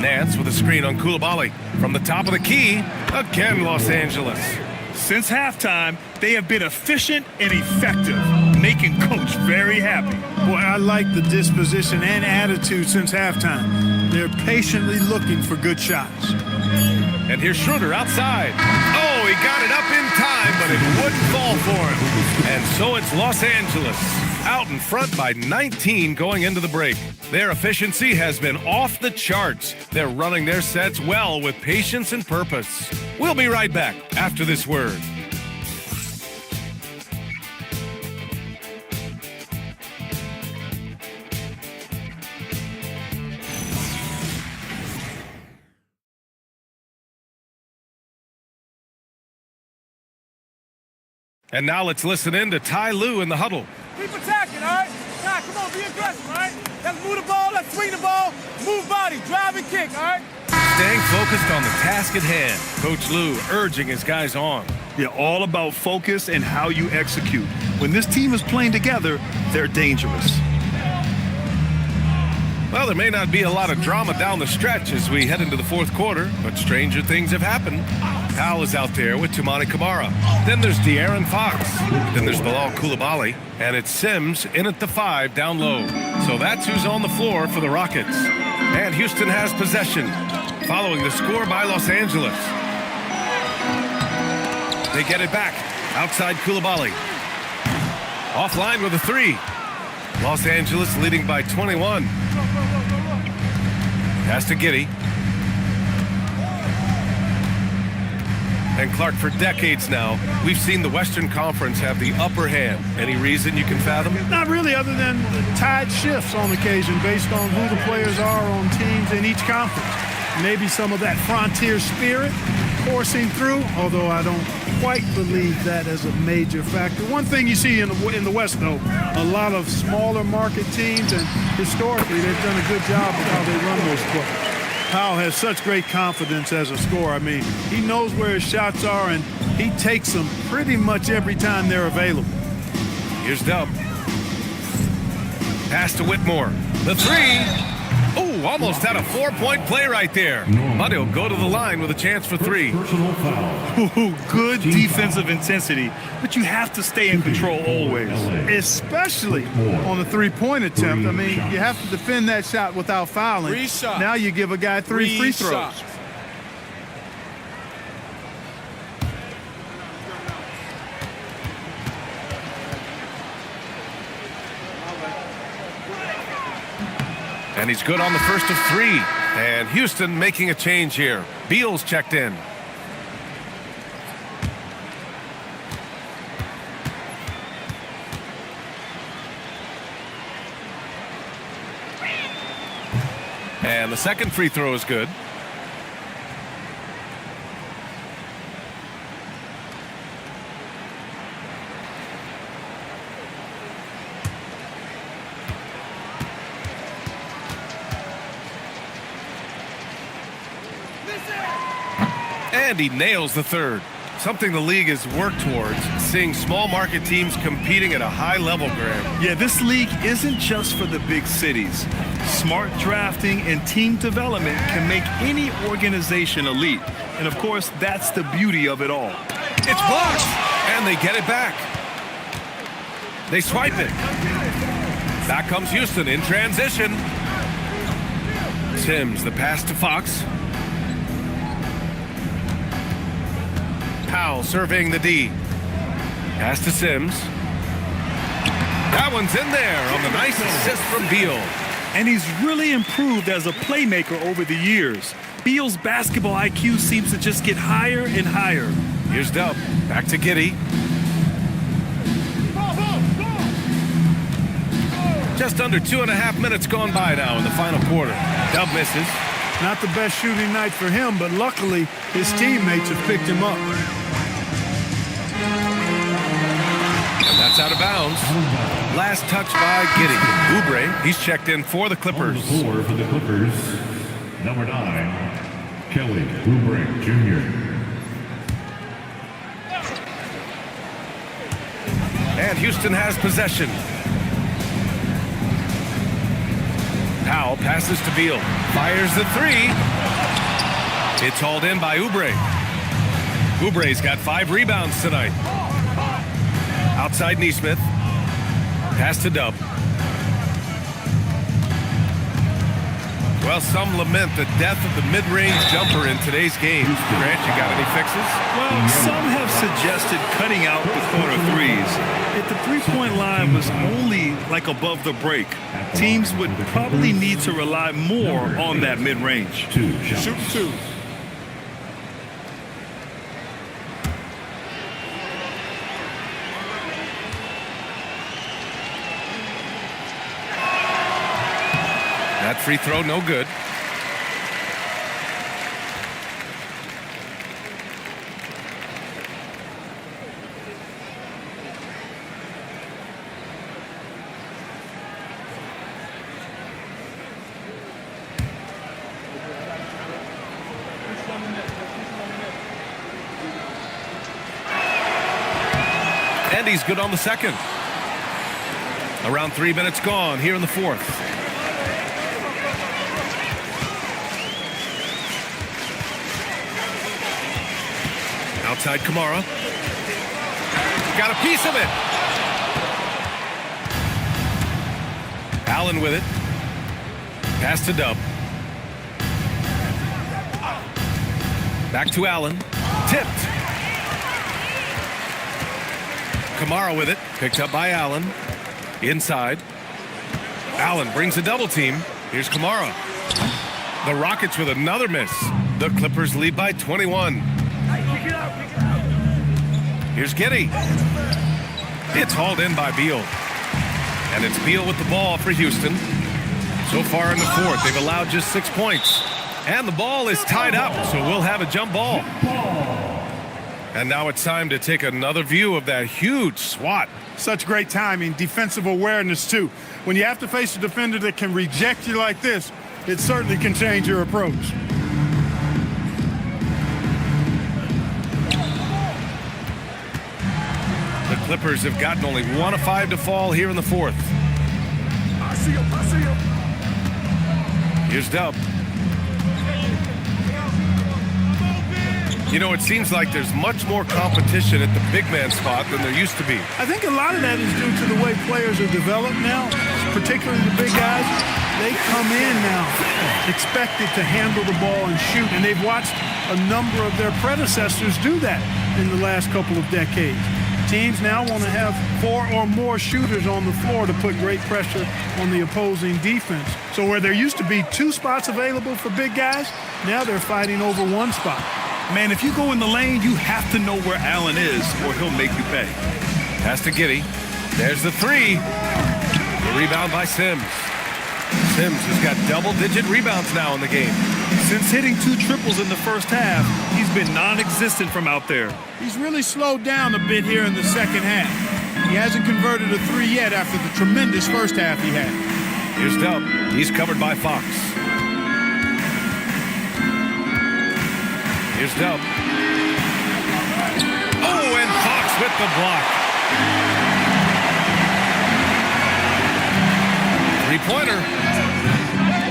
Nance with a screen on Coulibaly. From the top of the key, again Los Angeles. Since halftime, they have been efficient and effective, making Coach very happy. Boy, I like the disposition and attitude since halftime. They're patiently looking for good shots. And here's Schroeder outside. Oh, he got it up in time, but it wouldn't fall for him. And so it's Los Angeles out in front by 19 going into the break. Their efficiency has been off the charts. They're running their sets well with patience and purpose. We'll be right back after this word. And now let's listen in to Ty Lue in the huddle. Keep attacking, all right? Ty, come on, be aggressive, all right? Let's move the ball, let's swing the ball, move body, drive and kick, all right? Staying focused on the task at hand. Coach Lue urging his guys on. They're all about focus and how you execute. When this team is playing together, they're dangerous. Well, there may not be a lot of drama down the stretch as we head into the fourth quarter, but stranger things have happened. Powell is out there with Tumani Kamara. Then there's De'Aaron Fox. Then there's Bilal Coulibaly. And it's Sims in at the 5 down low. So that's who's on the floor for the Rockets. And Houston has possession, following the score by Los Angeles. They get it back. Outside Coulibaly. Offline with a 3. Los Angeles leading by 21. Pass to Giddey. And Clark, for decades now, we've seen the Western Conference have the upper hand. Any reason you can fathom? Not really, other than the tide shifts on occasion based on who the players are on teams in each conference. Maybe some of that frontier spirit coursing through, although I don't quite believe that as a major factor. One thing you see in the West, though, a lot of smaller market teams, and historically they've done a good job of how they run those clubs. Powell has such great confidence as a scorer. I mean, he knows where his shots are, and he takes them pretty much every time they're available. Here's Dub. Pass to Whitmore. The 3. Oh, almost had a 4-point play right there. But he'll go to the line with a chance for 3. Personal foul. Ooh, good defensive intensity, but you have to stay in control always. Especially on the three-point attempt. I mean, you have to defend that shot without fouling. Now you give a guy 3 free throws. And he's good on the first of 3. And Houston making a change here. Beal's checked in. And the second free throw is good. And he nails the third. Something the league has worked towards, seeing small market teams competing at a high level, Graham. Yeah, this league isn't just for the big cities. Smart drafting and team development can make any organization elite. And of course, that's the beauty of it all. It's blocked, and they get it back. They swipe it. Back comes Houston in transition. Sims, the pass to Fox. Powell surveying the D. Pass to Sims. That one's in there on the nice assist from Beal. And he's really improved as a playmaker over the years. Beal's basketball IQ seems to just get higher and higher. Here's Dub. Back to Giddey. Just under 2.5 minutes gone by now in the final quarter. Dub misses. Not the best shooting night for him, but luckily his teammates have picked him up. And that's out of bounds. Last touch by Giddey. Oubre, he's checked in for the Clippers. On the floor for the Clippers, number 9, Kelly Oubre Jr. And Houston has possession. Powell passes to Beal. Fires the 3. It's hauled in by Oubre. Oubre's got 5 rebounds tonight. Outside Neesmith. Pass to Dub. Well, some lament the death of the mid-range jumper in today's game. Grant, you got any fixes? Well, some have suggested cutting out the corner threes. If the three-point line was only like above the break, teams would probably need to rely more on that mid-range. Shoot 2. That free throw, no good. And he's good on the second. Around 3 minutes gone here in the fourth. Outside Kamara. Got a piece of it. Allen with it. Pass to Dub. Back to Allen. Tipped. Kamara with it. Picked up by Allen. Inside. Allen brings a double team. Here's Kamara. The Rockets with another miss. The Clippers lead by 21. Here's Giddey. It's hauled in by Beal. And it's Beal with the ball for Houston. So far in the fourth, they've allowed just 6 points. And the ball is tied up, so we'll have a jump ball. And now it's time to take another view of that huge swat. Such great timing, defensive awareness too. When you have to face a defender that can reject you like this, it certainly can change your approach. The Clippers have gotten only 1 of 5 to fall here in the fourth. Here's Dub. You know, it seems like there's much more competition at the big man spot than there used to be. I think a lot of that is due to the way players are developed now, particularly the big guys. They come in now expected to handle the ball and shoot, and they've watched a number of their predecessors do that in the last couple of decades. Teams now want to have 4 or more shooters on the floor to put great pressure on the opposing defense. So where there used to be 2 spots available for big guys, now they're fighting over 1 spot. Man, if you go in the lane, you have to know where Allen is or he'll make you pay. Pass to Giddey. There's the 3. The rebound by Sims. Sims has got double-digit rebounds now in the game. Since hitting 2 triples in the first half, he's been non-existent from out there. He's really slowed down a bit here in the second half. He hasn't converted a 3 yet after the tremendous first half he had. Here's Dub. He's covered by Fox. Here's Dub. Oh, and Fox with the block. 3-pointer.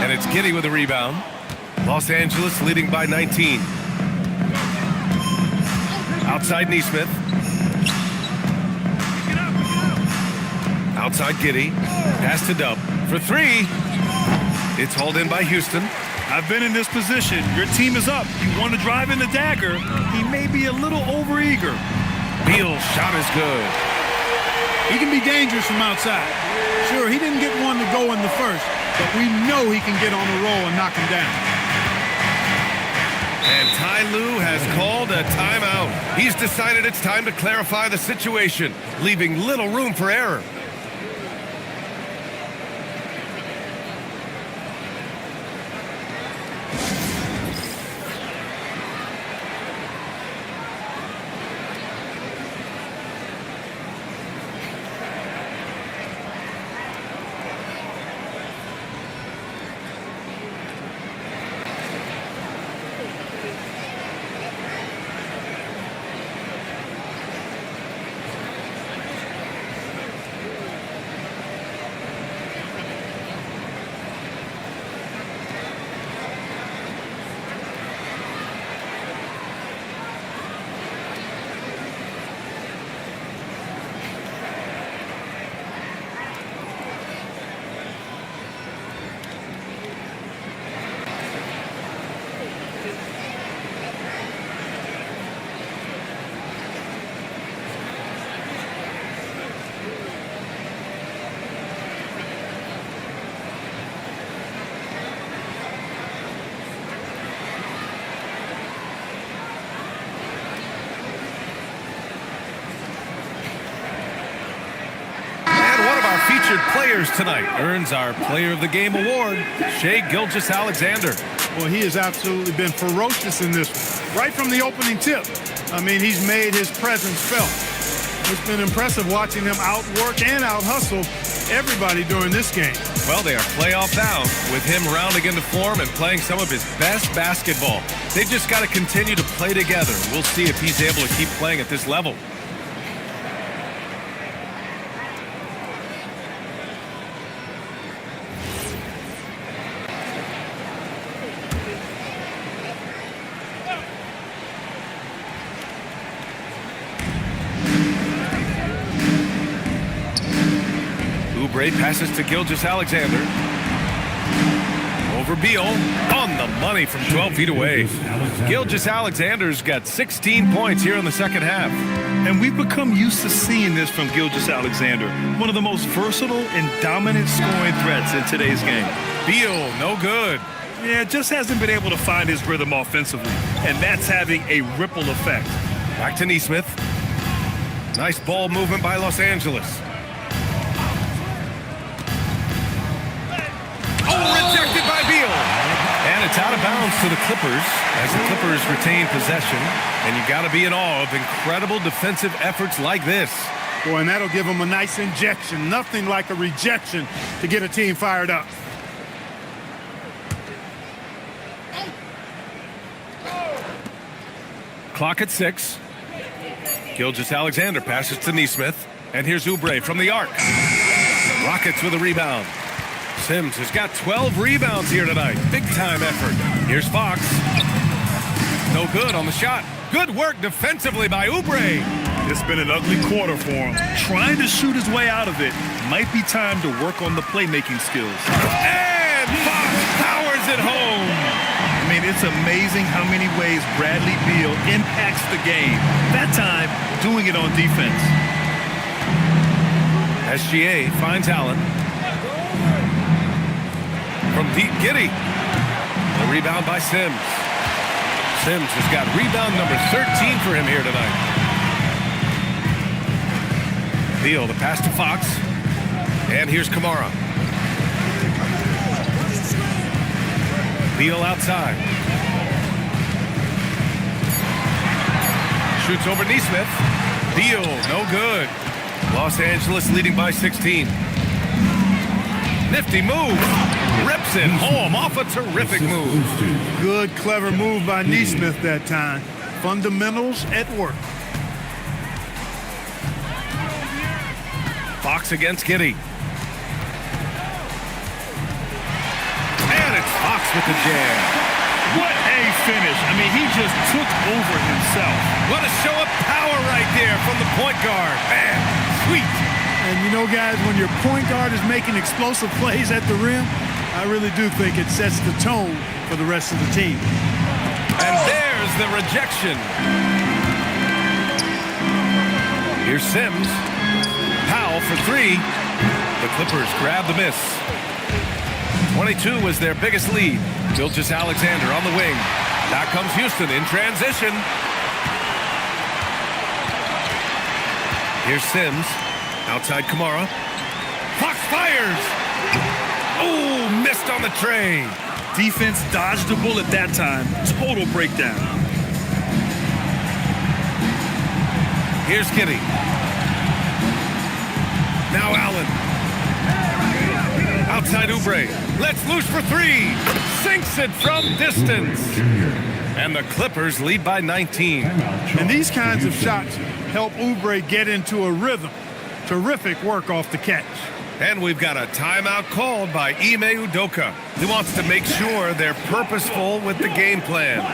And it's Giddey with a rebound. Los Angeles leading by 19. Outside Neesmith. Outside Giddey. Pass to Dub. For 3. It's hauled in by Houston. I've been in this position. Your team is up. You want to drive in the dagger. He may be a little overeager. Beal's shot is good. He can be dangerous from outside. Sure, he didn't get one to go in the first, but we know he can get on a roll and knock him down. And Ty Lue has called a timeout. He's decided it's time to clarify the situation, leaving little room for error. Featured players tonight earns our Player of the Game award, Shai Gilgeous-Alexander. Well, he has absolutely been ferocious in this one. Right from the opening tip. I mean, he's made his presence felt. It's been impressive watching him outwork and out-hustle everybody during this game. Well, they are playoff bound with him rounding into form and playing some of his best basketball. They've just got to continue to play together. We'll see if he's able to keep playing at this level. Oubre passes to Gilgeous-Alexander. Over Beal. On the money from 12 feet away. Gilgeous-Alexander's got 16 points here in the second half. And we've become used to seeing this from Gilgeous-Alexander, one of the most versatile and dominant scoring threats in today's game. Beal, no good. Yeah, just hasn't been able to find his rhythm offensively, and that's having a ripple effect. Back to Neesmith. Nice ball movement by Los Angeles. Rejected by Beal. And it's out of bounds to the Clippers as the Clippers retain possession. And you got to be in awe of incredible defensive efforts like this. Boy, and that'll give them a nice injection. Nothing like a rejection to get a team fired up. Clock at 6. Gilgeous-Alexander passes to Neesmith. And here's Oubre from the arc. Rockets with a rebound. Sims has got 12 rebounds here tonight. Big time effort. Here's Fox. No good on the shot. Good work defensively by Oubre. It's been an ugly quarter for him. Trying to shoot his way out of it. Might be time to work on the playmaking skills. And Fox powers it home. I mean, it's amazing how many ways Bradley Beal impacts the game. That time, doing it on defense. SGA finds Allen. From deep, Giddey. A rebound by Sims. Sims has got rebound number 13 for him here tonight. Beal, the pass to Fox. And here's Kamara. Beal outside. Shoots over Neesmith. Beal, no good. Los Angeles leading by 16. Nifty move. Rips it home off a terrific move. Good, clever move by Neesmith that time. Fundamentals at work. Fox against Giddey. And it's Fox with the jam. What a finish. I mean, he just took over himself. What a show of power right there from the point guard. Man, sweet. And you know, guys, when your point guard is making explosive plays at the rim, I really do think it sets the tone for the rest of the team. And there's the rejection. Here's Sims. Powell for three. The Clippers grab the miss. 22 was their biggest lead. Gilgeous-Alexander on the wing. Now comes Houston in transition. Here's Sims. Outside Kamara. Fox fires. Oh, missed on the tray. Defense dodged a bullet that time. Total breakdown. Here's Giddey. Now Allen. Outside Oubre. Let's loose for three. Sinks it from distance. And the Clippers lead by 19. And these kinds of shots help Oubre get into a rhythm. Terrific work off the catch. And we've got a timeout called by Ime Udoka. He wants to make sure they're purposeful with the game plan.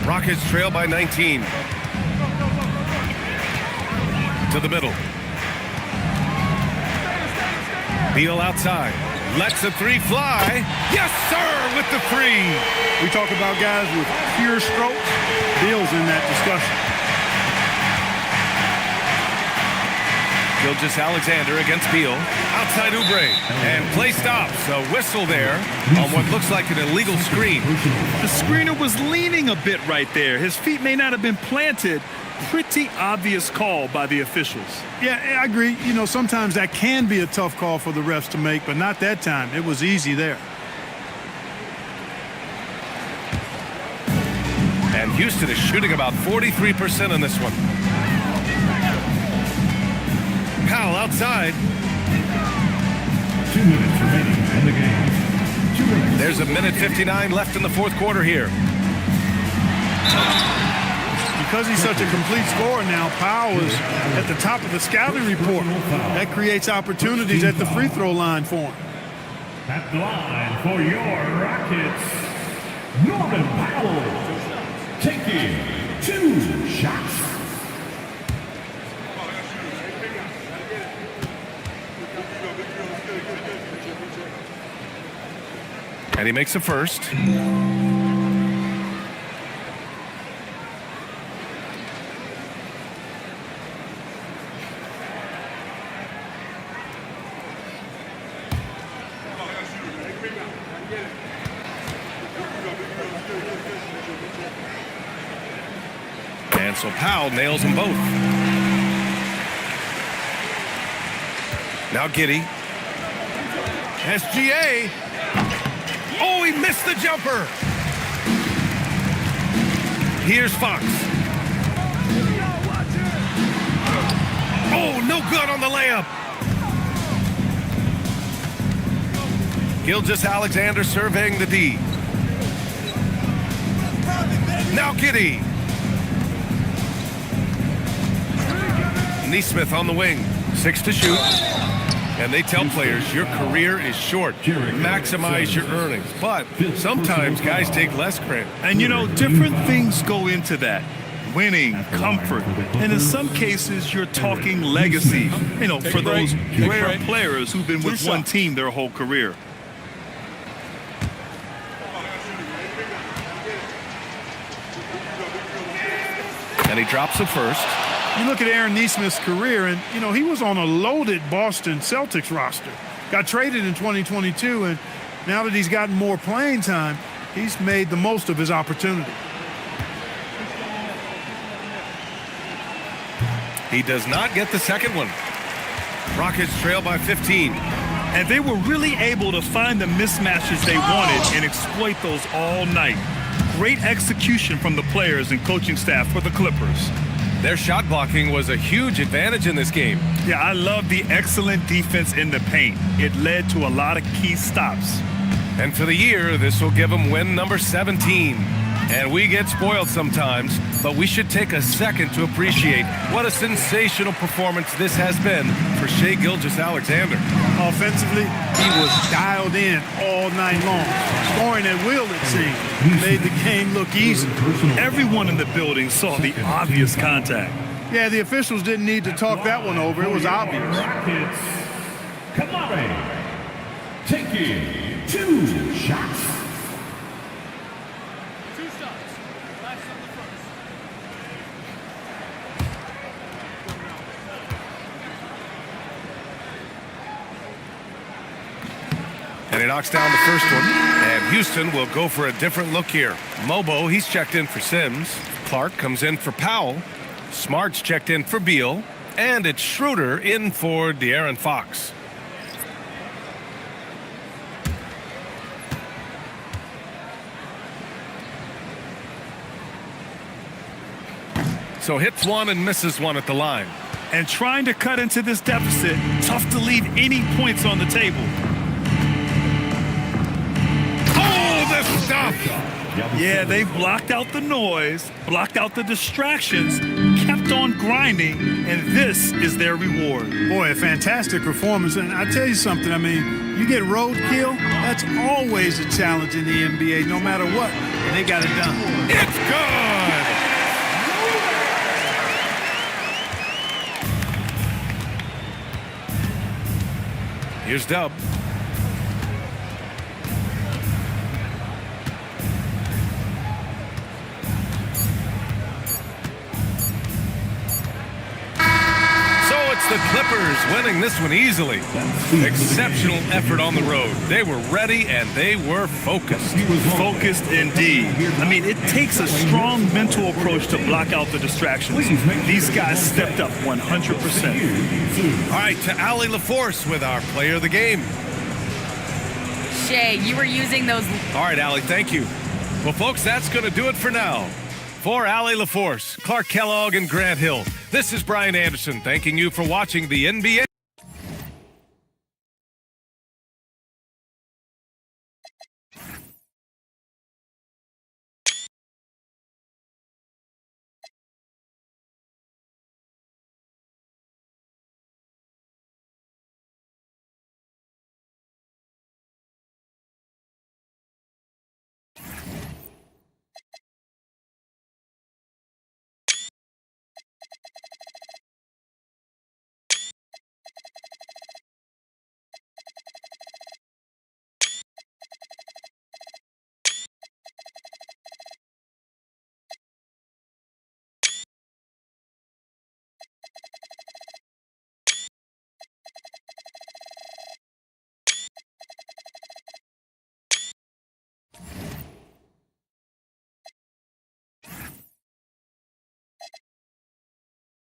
Rockets trail by 19. To the middle. Beal outside. Lets the three fly. Yes, sir, with the three. We talk about guys with pure strokes. Beal's in that discussion. Gilgeous-Alexander against Beal. Outside Oubre. And play stops. A whistle there on what looks like an illegal screen. The screener was leaning a bit right there. His feet may not have been planted. Pretty obvious call by the officials. Yeah, I agree. You know, sometimes that can be a tough call for the refs to make, but not that time. It was easy there. And Houston is shooting about 43% on this one. Powell outside. 2 minutes remaining in the game. 2 minutes. There's a minute 59 left in the fourth quarter here. Because he's such a complete scorer now, Powell is at the top of the scouting report. That creates opportunities at the free throw line for him. At the line for your Rockets, Norman Powell, taking 2 shots. And he makes a first. And so Powell nails them both. Now Giddey. SGA. Oh, he missed the jumper. Here's Fox. No good on the layup. Gilgeous-Alexander surveying the D. Now Giddy. Neesmith on the wing. 6 to shoot. And they tell players your career is short. Maximize your earnings. But sometimes guys take less credit. And you know, different things go into that. Winning, comfort, and in some cases, you're talking legacy, you know, for those rare players who've been with one team their whole career. And he drops the first. You look at Aaron Neesmith's career, and, you know, he was on a loaded Boston Celtics roster. Got traded in 2022, and now that he's gotten more playing time, he's made the most of his opportunity. He does not get the second one. Rockets trail by 15. And they were really able to find the mismatches they wanted and exploit those all night. Great execution from the players and coaching staff for the Clippers. Their shot blocking was a huge advantage in this game. Yeah, I love the excellent defense in the paint. It led to a lot of key stops. And for the year, this will give them win number 17. And we get spoiled sometimes, but we should take a second to appreciate what a sensational performance this has been for Shai Gilgeous-Alexander. Offensively, he was dialed in all night long. Scoring at will, it seemed, made the game look easy. Everyone in the building saw the obvious contact. Yeah, the officials didn't need to talk that one over. It was obvious. Kamari taking 2 shots. And he knocks down the first one. And Houston will go for a different look here. Mobo, he's checked in for Sims. Clark comes in for Powell. Smart's checked in for Beal. And it's Schroeder in for De'Aaron Fox. So hits one and misses one at the line. And trying to cut into this deficit, tough to leave any points on the table. Stuff. Yeah, they blocked out the noise, blocked out the distractions, kept on grinding, and this is their reward. Boy, a fantastic performance. And I tell you something, I mean, you get roadkill, that's always a challenge in the NBA, no matter what. And they got it done. It's good. Here's Dub. The Clippers winning this one easily. Exceptional effort on the road. They were ready and they were focused. Focused indeed. I mean, it takes a strong mental approach to block out the distractions. These guys stepped up 100%. All right, to Allie LaForce with our player of the game. Shai, you were using those. All right, Allie, thank you. Well, folks, that's going to do it for now. For Allie LaForce, Clark Kellogg, and Grant Hill, this is Brian Anderson thanking you for watching the NBA.